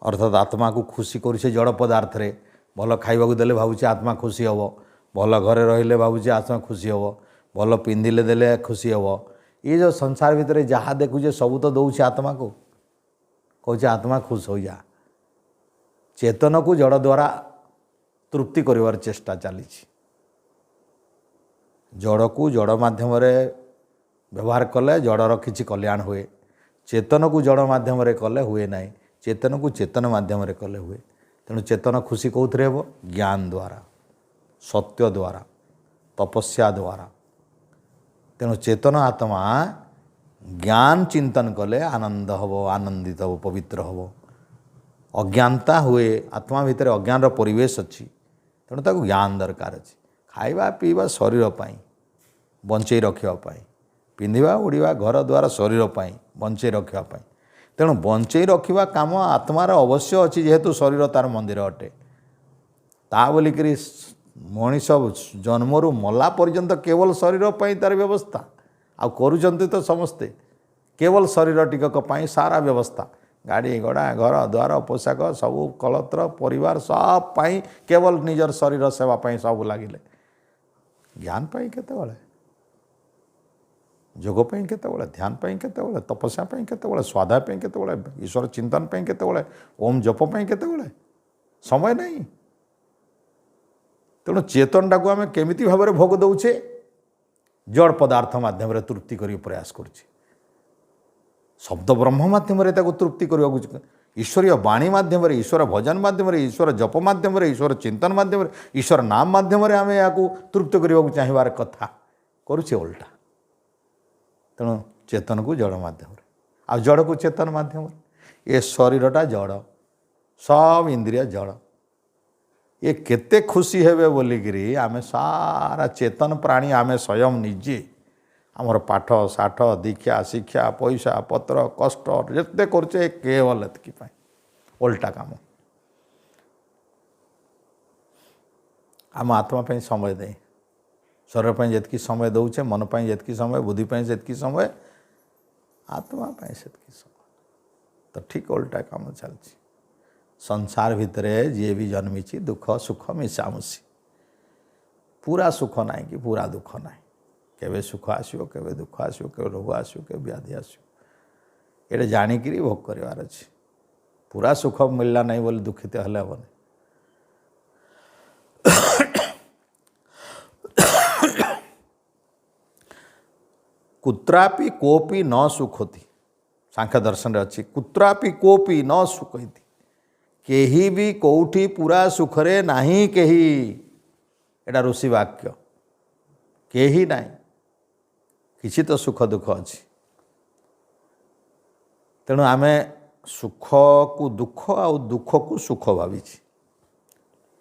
अर्थात आत्मा को खुशी करुचे जड़ पदार्थ रे। भल खाइबा को देले भावुचे आत्मा खुशी हम, भल घरे रहिले भावुचे आत्मा खुशी हम, भल पिंधिले देले खुशी हम। ये जो संसार भितर जहाँ देखुचे सब तो दौचे आत्मा को, कहे आत्मा खुश हो जा। चेतन को जड़ द्वारा तृप्ति करिवार चेष्टा चली। जड़ को जड़ माध्यम व्यवहार कले जड़र किछि कल्याण हुए। चेतन को जड़ माध्यम कले हुए ना, चेतन को चेतन माध्यम कले हुए। तेणु चेतन खुशी कौथरे हेब? ज्ञान द्वारा, सत्य द्वारा, तपस्या द्वारा। तेणु चेतन आत्मा ज्ञान चिंतन कले आनंद हम, आनंदित हम, पवित्र हम। अज्ञानता हुए, आत्मा भितर अज्ञान परिवेश अच्छी। तेणु ताको ज्ञान दरकार अच्छी। खाइबा पीवा शरीर पाई, बंचई रखापी, पिंधिबा उड़ीबा घर द्वार शरीर पाई, बंचई रखापी। तेणु बंचई रखा काम आत्मार अवश्य अच्छी, जेहेतु शरीर तार मंदिर अटे। ता बोलिक मनीष जन्मरू मला पर्यंत केवल शरीर पाई तार व्यवस्था आ करुचंती तो समस्ते। केवल शरीर टिकक पाई सारा व्यवस्था, गाड़ी घोड़ा घर द्वार पोशाक सबू कलत्र परिवार सब पाई केवल निजर शरीर सेवा पाई सब लगिले। ज्ञान पाई केतेबेले, जोग पाई केतेबेले, ध्यान पाई केतेबेले, तपस्या पाई केतेबेले, स्वाध्याय पाई केतेबेले, ईश्वर चिंतन पाई केतेबेले, ओम जप पाई केतेबेले, समय नहीं। तेणु चेतनटा को आम केमिति भाव में भोग दौचे? जड़ पदार्थ माध्यम तृप्ति कर प्रयास करुचे। शब्द ब्रह्म माध्यम तृप्ति करने, ईश्वरीय वाणी माध्यम, ईश्वर भजन माध्यम, ईश्वर जप माध्यम, ईश्वर चिंतन माध्यम, ईश्वर नाम माध्यम आम या तृप्त करने चाहबार कथा करुचे उल्टा। तेणु चेतन को जड़ माध्यम, आ जड़ को चेतन माध्यम। ये शरीरटा जड़, सब इंद्रिय जड़। ये केते खुशी हेबे बोलिकी आमे सारा चेतन प्राणी आमे स्वयं निजे आमर पाठ साठ दीक्षा शिक्षा पैसा पत्र कष्ट जिते करचे केवल एतकी उल्टा काम। आम आत्मा पे समय दे, शरीर पर जितकी समय दौचे, मन पर जितकी समय, बुद्धि पर जितकी समय, आत्मा पे सेतकी समय। तो ठीक उल्टा काम चलती। संसार भितर जी भी जन्मी दुख सुख मिशामुशी। पूरा सुख ना कि पूरा दुख ना केवे सुख आसो केवे दुख आसो केवे रोग आसो केवे व्याधि आसो ये जाणिक भोग करार अच्छे पूरा सुख मिलला नहीं बोले दुखित हेले हेनी कुत्रापि कोपी न सुखती सांख्य दर्शन अच्छी कुत्रापि कोपी न सुखती केही भी कौटी पूरा सुखरे नहीं केही एटा ऋषि वाक्य केही नहीं किसी तो सुख दुख अच्छी तेणु आमे सुख को दुख आ दुख को सुख भावी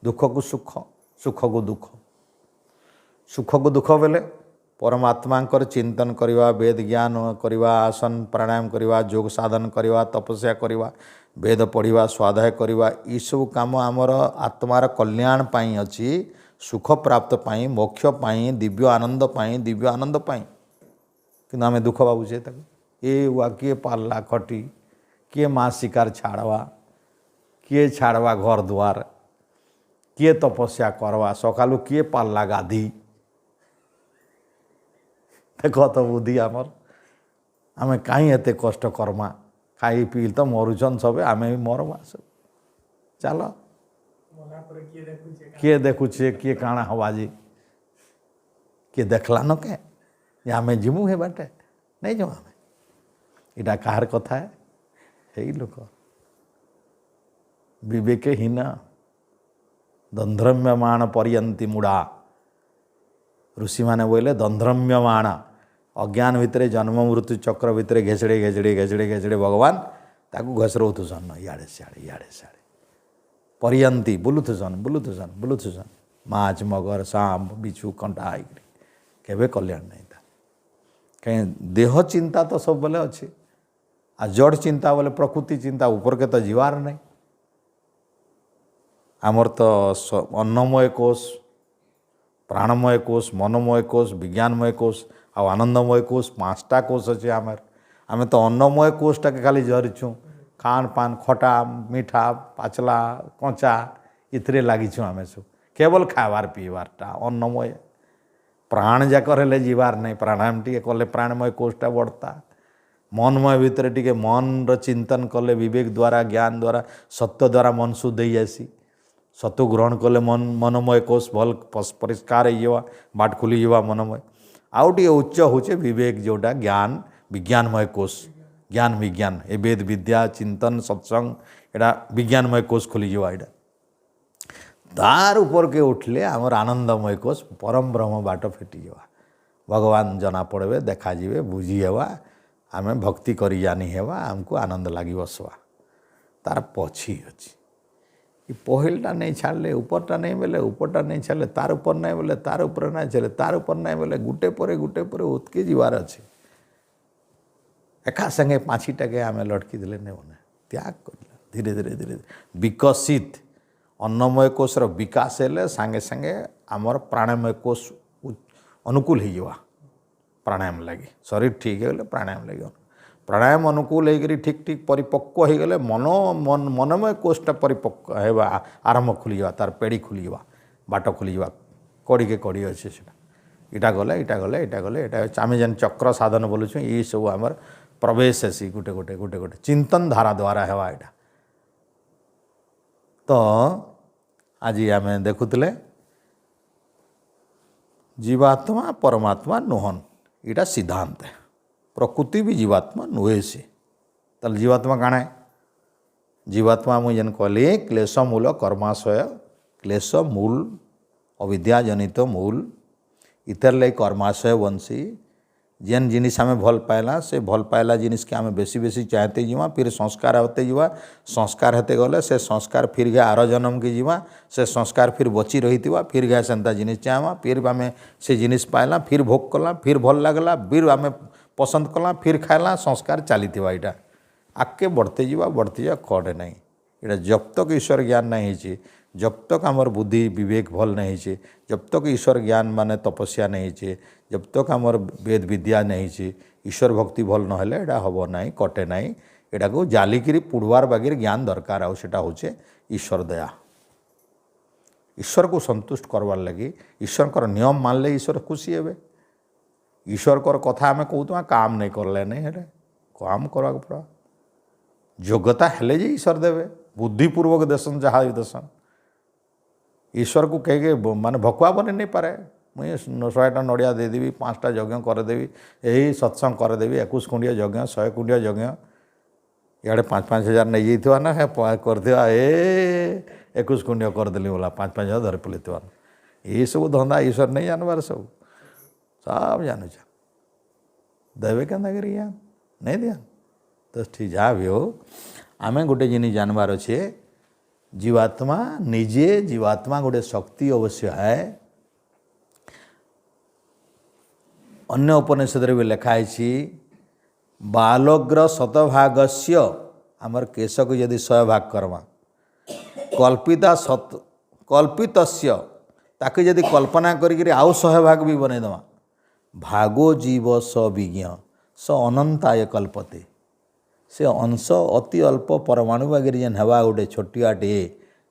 दुख को सुख सुख को दुख सुख को दुख बेले परमात्मा चिंतन करवा वेद ज्ञान करवा आसन प्राणायाम करवा योग साधन करवा तपस्या करवा वेद पढ़ा स्वाध्याय करवा ये सब काम आमर आत्मार कल्याण पाई अच्छी सुख प्राप्त पाई मोक्ष पाई दिव्य आनंद पाई कि आम दुख भावुचे ये हुआ किए पार्ला खटी किए माँ शिकार छाड़वा किए छाड़वा घर द्वार किए तपस्या करवा सकालू किए पार्ला गाधी देख तो बुद्धि आमर आम कहीं एत कष्ट करमा खाई पी तो मरुचन सब आम भी मरमा सब चल किए देखुचे किए काଣା हवा जी किए देखला न के आम जीमु हे बाटे नहीं जाऊँ आम इटा कहार कथा है यही लोक विवेकहीन दंद्रम्यमाण पर्यंती मुड़ा ऋषि माने बोले दंद्रम्यमाण अज्ञान भितर जन्म मृत्यु चक्र भितर घेचड़े घेचड़े घेचड़े घेचड़े भगवान ताकू घसरौथुसन इे सियाड़े पर्यंती बुलुथुसन माछ मगर सांप बिछु कंटा केवे कल्याण नहीं था कहीं देह चिंता तो सब बेले अच्छे आ जड़ चिंता बोले प्रकृति चिंता ऊपर के तो जीवार नहीं आमर तो अन्नमय कोष प्राणमय कोष मनमय कोष विज्ञानमय कोष आ आनंदमय कोष पाँचटा कोष अच्छे आम तो अन्नमय कोषटा के खाली जरिछुँ खान पान खटा मीठा पाचला कंचा इतरे लगिछुँ आम सब केवल खाबार पीबारटा अन्नमय प्राण जाकर हेले जीवार नहीं प्राणायाम टी कले प्राणमय कोषटा बढ़ता मनमय भितर टी मन चिंतन कले विवेक द्वारा ज्ञान द्वारा सत्य द्वारा मन शुद्ध हो जासी सत्व ग्रहण कले मन मनमय कोष भल परिष्कार हो बाट खुली मनमय आउ टे उच्च होचे विवेक जोटा ज्ञान विज्ञानमय कोष ज्ञान विज्ञान ए वेद विद्या चिंतन सत्संग एटा विज्ञानमय कोष खुली यहाँ तार ऊपर के उठले आमर आनंदमय कोष परम ब्रह्म बाट फिटी जा भगवान जना पड़े देखा जीवे बुझी हेवा आम भक्ति करी जानी हेवा आमको आनंद लगी बसवा तार पछी अच्छी पहलटा नहीं छाड़ले ऊपरटा नहीं बोले ऊपरटा नहीं छाड़ले तार ऊपर नहीं बोले तार ऊपर नहीं छाड़े तार ऊपर नहीं बोले गुटे पर उतके जीवार अच्छे एका संगे पाँचीटा के आम लटकी देले नहीं बने त्याग कर धीरे धीरे धीरे विकसित अन्नमय कोषर विकास हेले सांगे सांगे आमर प्राणायामय कोष अनुकूल हो प्राणायाम लगे शरीर ठीक है प्राणायाम लगे प्राणायाम अनुकूल होकर ठीक ठीक परिपक्व हो गले मनमय कोषटा परिपक्व होगा आरंभ खुली जा तार पेड़ी खुली जा बाट खुली जा कड़ी के कड़ी अच्छे से इटा गले आम जेन चक्र साधन बोलुँ ये सब आमर प्रवेश हेसी गोटे गोटे गोटे गोटे चिंतन धारा द्वारा हेवा यहाँ तो आज आम देखुले जीवात्मा परमात्मा नुहन यहाँ सिद्धांत है प्रकृति भी जीवात्मा नुहे से तल जीवात्मा काण है जीवात्मा मुझे जेन कहली क्लेश मूल कर्माशय क्लेश मूल अविद्याजनित मूल इतर लगे कर्माशय वंशी जेन जिनिस आम भल पाइला से भल पाइला जिनिस के आम बेसी बेसी चाहते जीवा फिर संस्कार होते जीवा संस्कार होते गले से संस्कार फिर गए आर जन्म के जीवा से संस्कार फिर बची रही फिर गए सेंता जिनिस चाहवा फिर आम से जिनिस पाइला फिर भोग कला फिर भल लगला फिर आम पसंद कला फिर खाइला संस्कार चली यहाँ आगे बढ़ते जा कड़े नहीं यहाँ जब तक ईश्वर ज्ञान नहीं है जब तक आमर बुद्धि विवेक भल नहीं है जब तक ईश्वर ज्ञान माने तपस्या नहीं है जब तक आमर वेद विद्या नहीं है ईश्वर भक्ति भल नहेले एटा हम ना कटे ना यहाँ को जालिकी पुड़वार बागिर ज्ञान दरकार आउ सेटा होचे ईश्वर दया ईश्वर को संतुष्ट करवार लगी ईश्वर नियम मानले ईश्वर खुशी हे। ईश्वर कथा आम कहूँ काम नहीं करले नहीं हेले काम करवा पड़ा योग्यता हेले जे ईश्वर देवे बुद्धिपूर्वक देसन जहाँ भी देसन ईश्वर को कह माने भकुआ बन नहीं पारे मुझे 100टा नड़िया देदेवी 5टा यज्ञ करदेवी यही सत्संग करदेवी 21 कुंडिया यज्ञ 100 कुंडिया यज्ञ इे 5-5 हजार नहीं जाइए ना करदे 21 कुंडिया करदेली बोला 5-5 हजार धर पलैया ये सब धंदा ईश्वर नहीं जानवर सब जानू देवे क्या नहीं दिया तो ठीक जहाँ भी हो आम गोटे जिन जानवर अच्छे जीवात्मा निजे जीवात्मा गोटे शक्ति अवश्य है। अन्य उपनिषद भी लिखाई बालग्र शतभागस्य आमर केश को यदि 100 भाग करवा कल्पिता कल्पितस्य ताके यदि कल्पना करी आउ 100 भाग भी बनईदमा भागो जीव स विज्ञ स अनंताय कल्पते से अंश अति अल्प परमाणु बागिरी जेन हवा गोटे छोटियाटे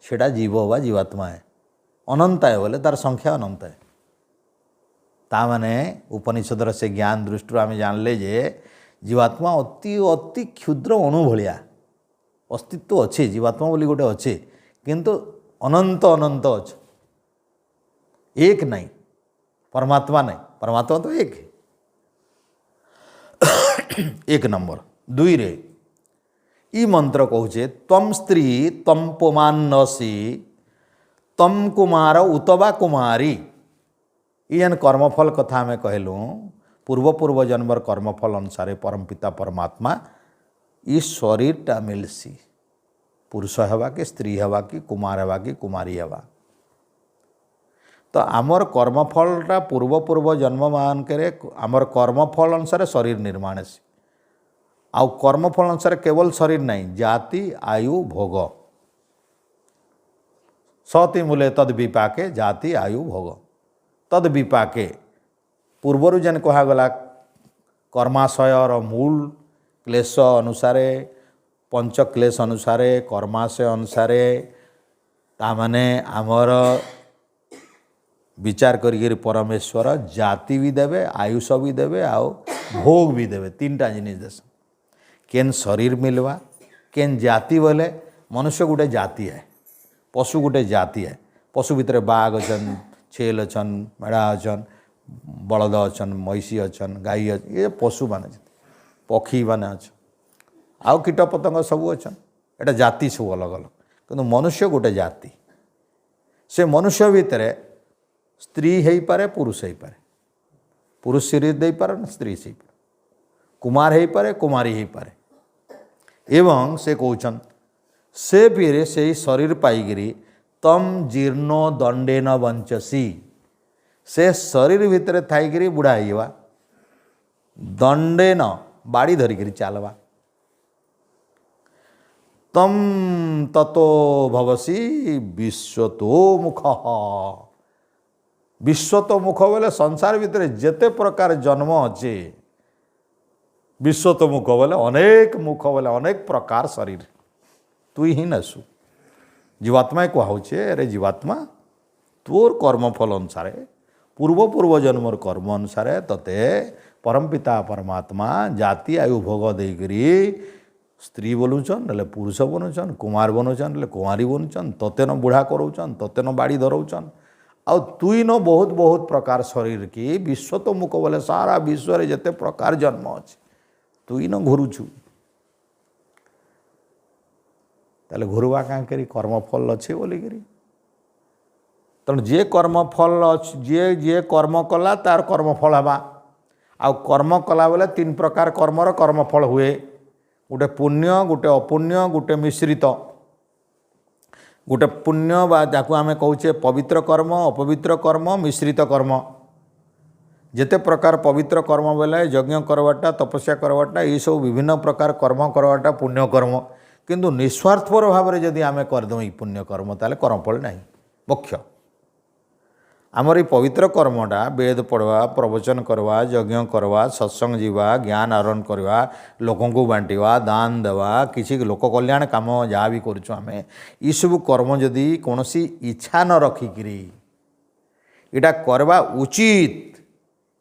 सेटा जीव वा जीवात्मा है अनंताय बोले तार संख्या अनंत है ताने उपनिषदर से ज्ञान दृष्टि आम जानले जे जीवात्मा अति अति क्षुद्र अणु भलिया अस्तित्व अच्छे जीवात्मा बोली गोटे अच्छे किंतु अनंत अनंत अच्छे एक नहीं परमात्मा नहीं परमात्मा तो एक एक नंबर 2 रे ई मंत्र कहूचे तम स्त्री तम पुमान्नसी तम कुमार उतवा कुमारी इन कर्मफल कथा आम कहलु पूर्व पूर्व जन्मर कर्मफल अनुसार परमपिता परमात्मा ई शरीरटा मिलसी पुरुष हवा कि स्त्री हवा कि कुमार हवा कि कुमारी हवा तो आमर कर्मफलटा पूर्व पूर्व जन्म मानक आमर कर्मफल अनुसार शरीर निर्माण से आउ कर्मफल अनुसार केवल शरीर नहीं जाति आयु भोग सती मूले तद विपाके जाति आयु भोग तद विपाके पूर्वर जेन कहगला कर्माशयर मूल क्लेश अनुसार पंच क्लेश अनुसार कर्माशय अनुसार तामाने आमर विचार करी परमेश्वर जाति भी देवे आयुष भी देवे आउ भोग भी देवे 3टा जिनिस देस केन शरीर मिलवा केन जाति बोले मनुष्य गोटे जाति है पशु गोटे जाति है पशु भितर बाघ अछन छेल अछन मेढ़ा अछन बलद अछन महिषी अछन गाई ये पशु मान पक्षी मान अछन आउ कीट पतंग सब अछन एटा जाति सब अलग अलग किंतु मनुष्य गोटे जाति से मनुष्य भितर स्त्री है पारे पुरुष है पारे पुरुष शरीर दे पारे स्त्री से पारे कुमार है पारे कुमारी है पारे एवं से कहउछन से पीरे से शरीर पाईगिरी तम जीर्णो दंडे न बंचसी से शरीर भितर थाईगिरी बुढ़ा होवा दंडे न बाड़ी धरिकी चलवा तम ततो भवसी विश्वतो मुख विश्वतोमुख बोले संसार भितर जेते प्रकार जन्म अच्छे विश्वतोमुख बोले अनेक मुख बोले अनेक प्रकार शरीर तु ही नसु जीवात्मा कहुचे अरे जीवात्मा तोर कर्मफल अनुसार पूर्व पूर्व जन्मर कर्म अनुसार तते परमपिता परमात्मा जाति आयु भोग देकरी स्त्री बोलुचन ना पुरुष बनुचन कुमार बनुचन ना कुमारी बनुचन तते न बुढ़ा कराउचन तते न बाड़ी धराउचन आ तुई न बहुत बहुत प्रकार शरीर की विश्व तो मुख बोले सारा विश्व रे जते प्रकार जन्म अच्छे तुई न घुरुचु ताले घुरवा क्या करी कर्मफल अच्छे बोलिकी तेणु जे कर्मफल जे जे कर्म कला तार कर्मफल हवा आ कर्म कला बेले 3 प्रकार कर्मर कर्मफल हुए गोटे पुण्य गोटे अपुण्य गोटे मिश्रित गोटे पुण्य बा जाकु आमे कहूचे पवित्र कर्म अपवित्र कर्म मिश्रित कर्म जेते प्रकार पवित्र कर्म बेले यज्ञ करवाटा तपस्या करवाटा ये सब विभिन्न प्रकार कर्म करवाटा पुण्य कर्म किंतु निस्वार्थपर भाव में जदि आमे करदे पुण्य कर्म ताले कर्मफल नहीं मुख्य आमर ये पवित्र कर्मटा वेद पढ़वा प्रवचन करवा यज्ञ करवा सत्संग जीवा ज्ञान आरोहण करवा लोक को बांटिवा दान देवा किसी लोक कल्याण काम जहाँ भी करुँ आम ये सब कर्म जदि कौन सी इच्छा न रखिकी इटा करवा उचित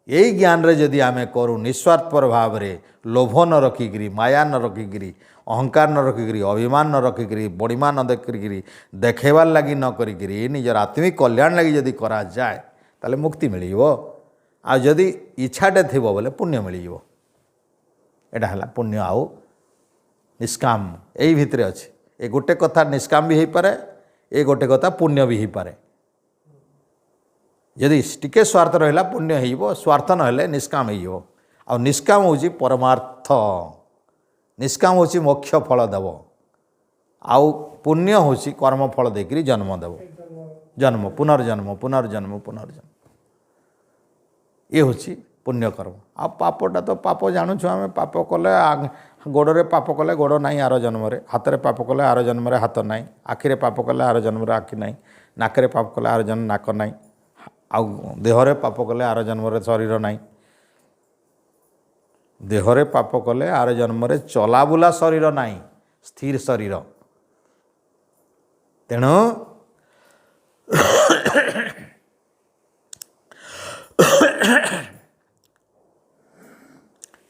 यही ज्ञान रे जदि आम करूँ निस्वार्थपर भाव रे लोभ न रखिकी माया न रखिकी अहंकार न रखिकी अभिमान न रखिकी बड़ीमा न देखिकी देखेबार लगी न करी निजर आत्मिक कल्याण लगी जदि करा जाए ताले मुक्ति मिल आ जदि इच्छाटे थी बोले पुण्य मिल जाए पुण्य आउ निष्काम यही भितर अच्छे ये गोटे कथा निष्काम भी हो पारे ये गोटे कथा पुण्य भी हो पारे यदि टिके स्वार्थ रहा पुण्य हो स्वार्थ ना निष्काम हो आ निष्काम हूँ परमार्थ निष्काम हूँ मोक्ष फल देव आउ पुण्य हूँ कर्म फल देकर जन्म देव जन्म पुनर्जन्म पुनर्जन्म पुनर्जन्म ये हूँ पुण्य कर्म आ पापटा तो पाप जानूँ आम पाप कले गोड़े पाप कले गोड़ ना आर जन्म हाथ में पाप कले आर जन्म हाथ ना आखिरे पाप कले आर जन्म आखि ना नाक पाप कले आर जन्म नाक ना आ देहरे पाप कले आर जन्म शरीर ना देहरे पाप कले आर जन्म चलाबुला शरीर ना स्थिर शरीर तेणु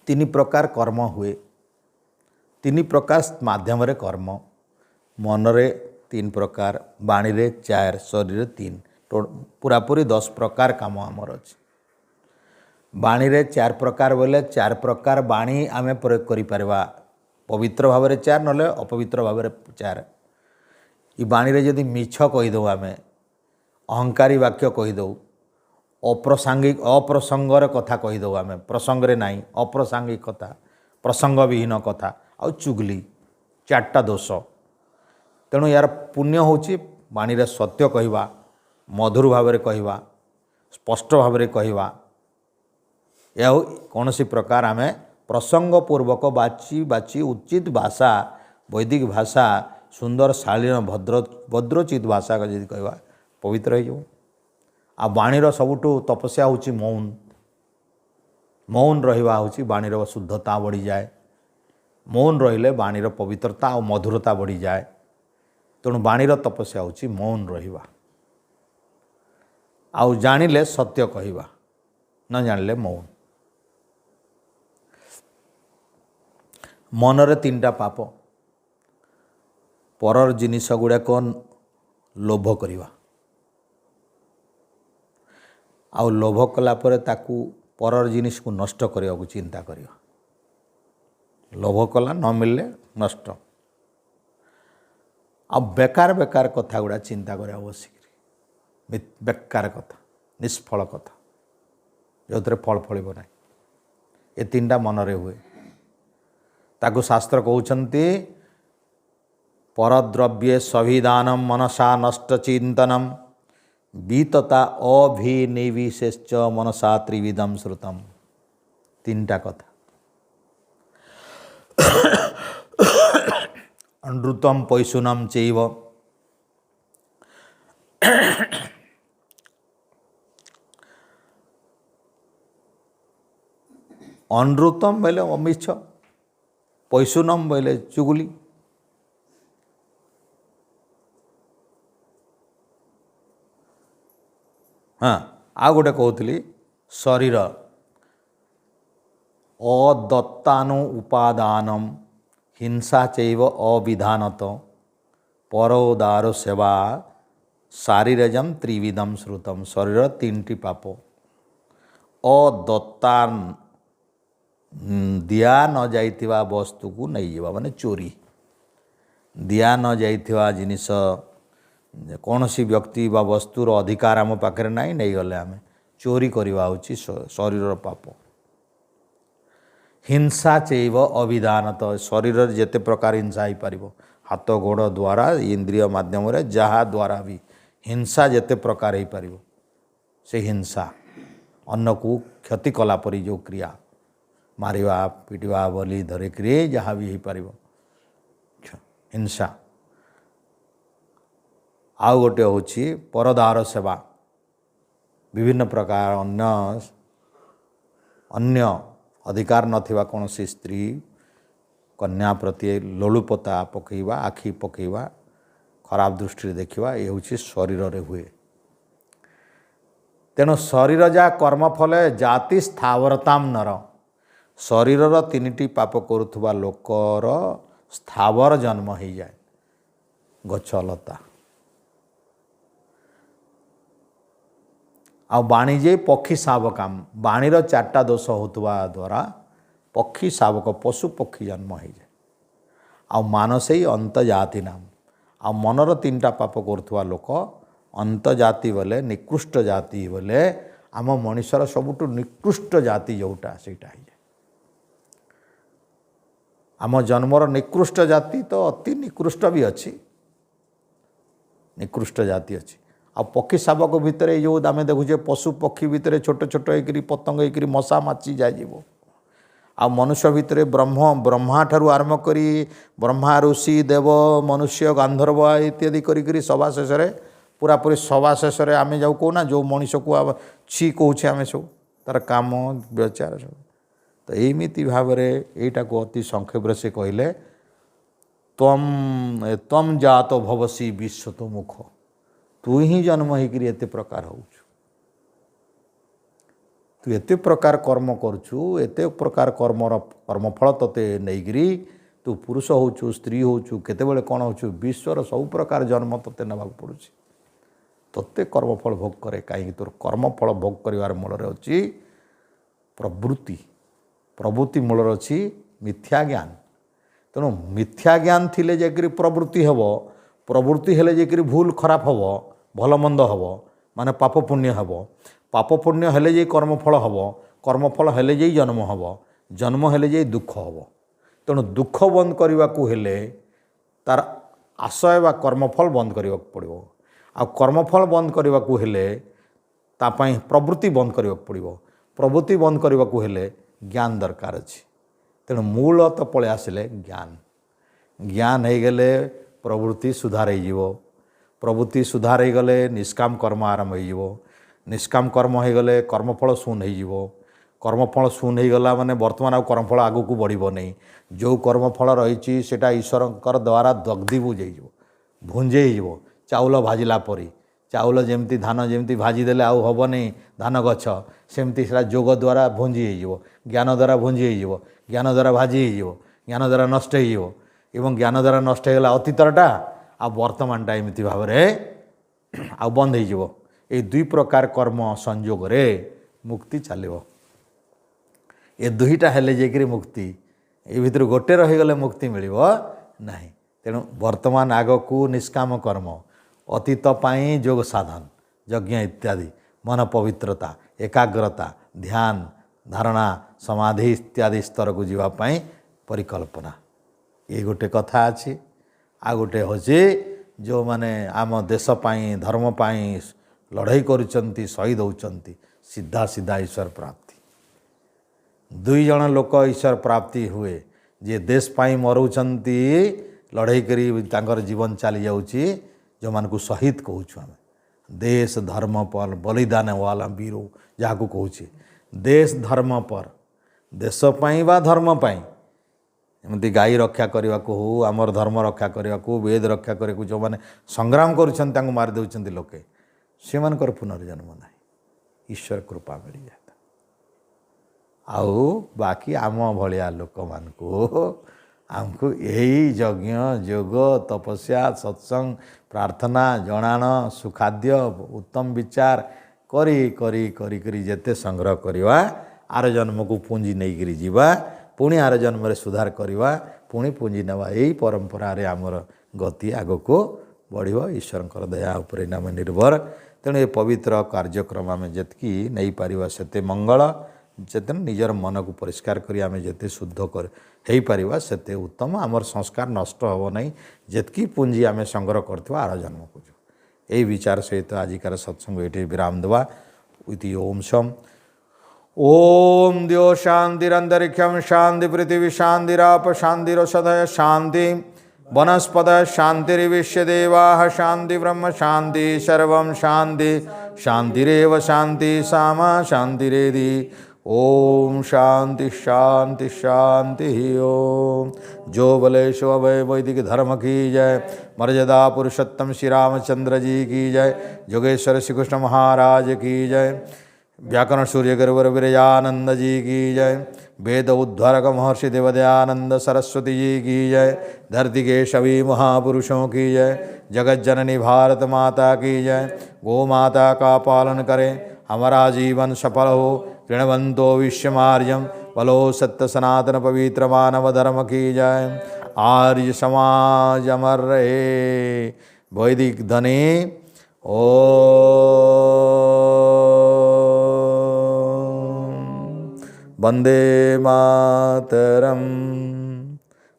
तीन प्रकार कर्म हुए तीन प्रकार माध्यम रे कर्म मनरे तीन प्रकार बाणी रे 4 शरीर 3 पूरापूरी 10 प्रकार काम आमर अच्छे बाणी रे 4 प्रकार बोले 4 प्रकार बाणी आमे प्रयोग करि परिबा पवित्र भाव रे 4 नले अपवित्र भाव रे 4 ई बाणी रे यदि मिछ कहि दो आमे अहंकारी वाक्य कहि दो अप्रासंगिक अप्रसंगर कथा कहि दो आमे प्रसंग रे नाही अप्रासंगिक कथा प्रसंग विहीन कथा आ चुगली 4टा दोष तेणु यार पुण्य होची बाणी रे सत्य कहिबा मधुर भाव रे कहिबा स्पष्ट भाव रे कहिबा या कौन सी प्रकार आम प्रसंग पूर्वक बाची बाची उचित भाषा वैदिक भाषा सुंदर शालीन भद्र भद्रोचित भाषा का जी कह पवित्र हो आ बाणीर सबुठु तपस्या होची मौन मौन रहिबा होची बाणीर शुद्धता बढ़ी जाए मौन रहिले बाणीर पवित्रता और मधुरता बढ़ी जाए तेणु बाणीर तपस्या होची मौन रहिबा आउ जानिले सत्य कहिबा न जानिले मौन मनरे 3टा पाप परर जिनिस गुड़ाक लोभ करिवा आउ लोभ कला परे ताकू परर जिनिस को नष्ट करने को चिंता करिवा लोभ कला न मिलले नष्ट आ बेकार बेकार कथा गुड़ा चिंता करा बसिक बेकार कथा निष्फल कथा जो फल फल ना ये 3टा मनरे हुए ताकू शास्त्र कहते परद्रव्ये सभिदानम मनसा नष्ट चिंतनम बीतता अभिनिविशेष मनसा त्रिविधम श्रुतम 3टा कथा अनृतम पैशुनम चैव अनृतम बोले अमिछ पैशुनम बोले चुगली हाँ आ गोटे कहती शरीर अदत्तानु उपादानम हिंसा चैव अविधानत परोदार सेवा शारीरजम त्रिविधम श्रुतम शरीर 3टी पाप अदत्तान दिया न जाइथिबा वस्तु को नहीं जावा माने चोरी दिया न जाइथिबा जिनिस कौन सी व्यक्ति बा वस्तुर अधिकार आम पाखे ना नहीं गले आम चोरी करवा होची शरीर पाप हिंसा चैव अविधानत शरीर जेते प्रकार हिंसा हो पार हाथ गोड़ द्वारा इंद्रिय माध्यम जहा द्वारा भी हिंसा जेते प्रकार हो पार से हिंसा अन्न को क्षति कला परी जो क्रिया मारिवा पिटिवा बलि धरिक जहाँ भी हो पार हिंसा आउ गोटे हूँ परदार सेवा विभिन्न प्रकार अन्य अधिकार नथिबा कौन सी स्त्री कन्या प्रति लोलुपता पकईवा आखि पकईवा खराब दृष्टि देखा ये हूँ शरीर रे हुए। तेणु शरीर जा कर्मफल जाति स्थावरताम नर शरीर तीनिटी पाप करुवा लोकर स्थावर जन्म हो जाए गछलता आ बाणीजे पक्षी शावकाम बाणीर चार्टा दोष होतवा द्वारा पक्षी शावक पशु पक्षी जन्म हो जाए आ मानस ही अंत जाति नाम आ मनर तीनटा पाप करुवा लोक अंत जाति बोले निकृष्ट जाति बोले आम मनुष्यर सबुठ निकृष्ट जाति जोटा सेटा है आम जन्मर निकृष्ट जाति तो अति निकृष्ट भी अच्छी निकृष्ट जाति अच्छी आ पक्षी शावक भितर जो आम देखुचे पशु पक्षी भितर छोट छोट होकर पतंग होकर मशा माची जाए आ मनुष्य भितर ब्रह्मा ठारू आरंभ करी ब्रह्मा ऋषि देव मनुष्य गांधर्व इत्यादि करी सभा शेष पूरा पूरी सभा शेष आम जाऊ कहना जो मनीष को छी कहे आम सब तार काम विचार सब तो यमती भाव यहीटा को अति संक्षेप से कहले तम जात भवसी विश्व तो मुख तू ही जन्म होकर एत प्रकार हो तू एत प्रकार कर्म करुचु एत प्रकार कर्मफल तोते नहींकरी तू पुरुष होचु स्त्री होचु केतेबेले कौन होचु विश्वर सब प्रकार जन्म तोते नवाक पड़ुछि तोते कर्मफल भोग करे कहीं तोर कर्मफल भोग करिवार मूल अच्छी प्रवृत्ति प्रवृत्ति मूल अच्छी मिथ्या ज्ञान तेणु मिथ्या ज्ञान थिले जाकरी प्रवृत्ति हेब प्रवृत्ति हेले जाकरी भूल खराब हेब भल मंद हेब माने पाप पुण्य हेब पाप पुण्य हेले जे कर्मफल हेब कर्मफल हेले जे जन्म हेले जे दुख हेब तेणु दुख बंद करने को हेले तार आशय बा कर्मफल बंद करने पड़ो आ कर्मफल बंद करने को हेले तापाई प्रवृत्ति बंद करने पड़ो प्रवृत्ति बंद करने को हेले ज्ञान दरकार अच्छी तेणु मूल तो पलि आसिले ज्ञान ज्ञान हो गले प्रवृत्ति सुधार हो प्रवृत्ति सुधार हो गले निष्काम कर्म आरंभ हो निष्काम कर्म हो गले कर्मफल शून्य हो कर्मफल शून्य हो गला माने वर्तमान आ कर्मफल आगू को बढ़िबो नहीं जो कर्मफल रही सेटा ईश्वर द्वारा दग्धीभूत हो भुंजे हो चाउल भाजिला परी चाउल जमती धान जमती भाजी देले आउ हब नहीं धान गछ सेमती सेटा जोग द्वारा भुंजी हो ज्ञान द्वारा भुंजी हो ज्ञान द्वारा भाजी हो ज्ञान द्वारा नष्ट हो एवं ज्ञान द्वारा नष्ट होगा अतीतरटा आ वर्तमानटा एमती भाव आ बंद हो ये दुई प्रकार कर्म संयोग रे मुक्ति चलो ये दुईटा हेले जाकरी मुक्ति ये भितर गोटे रहीगले मुक्ति मिल ना तेणु वर्तमान आग को निष्काम कर्म अतीत पाई योग साधन यज्ञ इत्यादि मन पवित्रता एकाग्रता ध्यान धारणा समाधि इत्यादि स्तर को जीवाई परिकल्पना ये गोटे कथा अच्छी आ गोटे हूँ जो माने आम देश पाई धर्म पाई लड़ाई करुचंती शहीद होचंती सीधा सीधा ईश्वर प्राप्ति दुई जन लोक ईश्वर प्राप्ति हुए जे देश पाई मरुचंती लड़ाई करी तांकर जीवन चली जाउची जो मान को शहीद कहूँ आम देश धर्म पर बलिदान वाला वीरो जहाँ को कहूँ देश धर्म पर देश पाई बा धर्म पाई एमती गाई रक्षा करने को हो आमर धर्म रक्षा करने को वेद रक्षा करने को जो मैंने संग्राम कर मारी दौरान लोके से पुनर्जन्म ना ईश्वर कृपा मिल जाता आउ बाकी आम भाया लोक मान आमको यही यज्ञ योग तपस्या सत्संग प्रार्थना जनाण सुखाद्य उत्तम विचार करी करी करी करी जेते संग्रह करवा आर जन्म को पुंजी नहीं करी जीवा पुणी आर जन्म रे सुधार करवा पुणी पुंजी नेवा यही परंपरा रे आमर गति आग को बढ़िबो ईश्वर दया उपरे नाम निर्भर तेणु ये पवित्र कार्यक्रम आम जितकी नहीं पारिबा सेते मंगल जेते निजर मन को परिष्कार करी आम जेते शुद्ध कर हो पारिबा सेते उत्तम आमर संस्कार नष्ट हो नहीं जेतकी पुंजी आम संग्रह करथिबा आर जन्म को यही विचार सहित आजिकार सत्संग ये विराम देवा इति ओम शम ओम द्यो शांतिरंतरिक्षम शांति पृथिवी शांतिराप शांतिरोषधय शांति वनस्पत शांतिर्विश्व देवा शांति ब्रह्म शांति सर्व शांति शांतिरेव शांति सामा शांतिरेधि। ओम शांति शांति शांति ओम। जो बले शो अभय वैदिक धर्म की जय। मर्यादा पुरुषोत्तम श्री रामचंद्र जी की जय। जोगेश्वर श्री कृष्ण महाराज की जय। व्याकरण सूर्य गुरुवर विरजानंद जी की जय। वेद उद्धारक महर्षि देवदयानंद सरस्वती जी की जय। धरती के सभी महापुरुषों की जय। जगत जननी भारत माता की जय। गो माता का पालन करें, हमारा जीवन सफल हो। ऋणवंतो विश्वमार्यम बलो सत्य सनातन पवित्र मानव धर्म की जय। आर्य समाज अमर रहे। वैदिक धने ओ वंदे मातरम।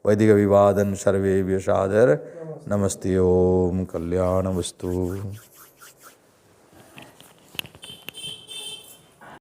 वैदिक अभिवादन सर्वेभ्यो सादर नमस्ते। ओम कल्याणमस्तु।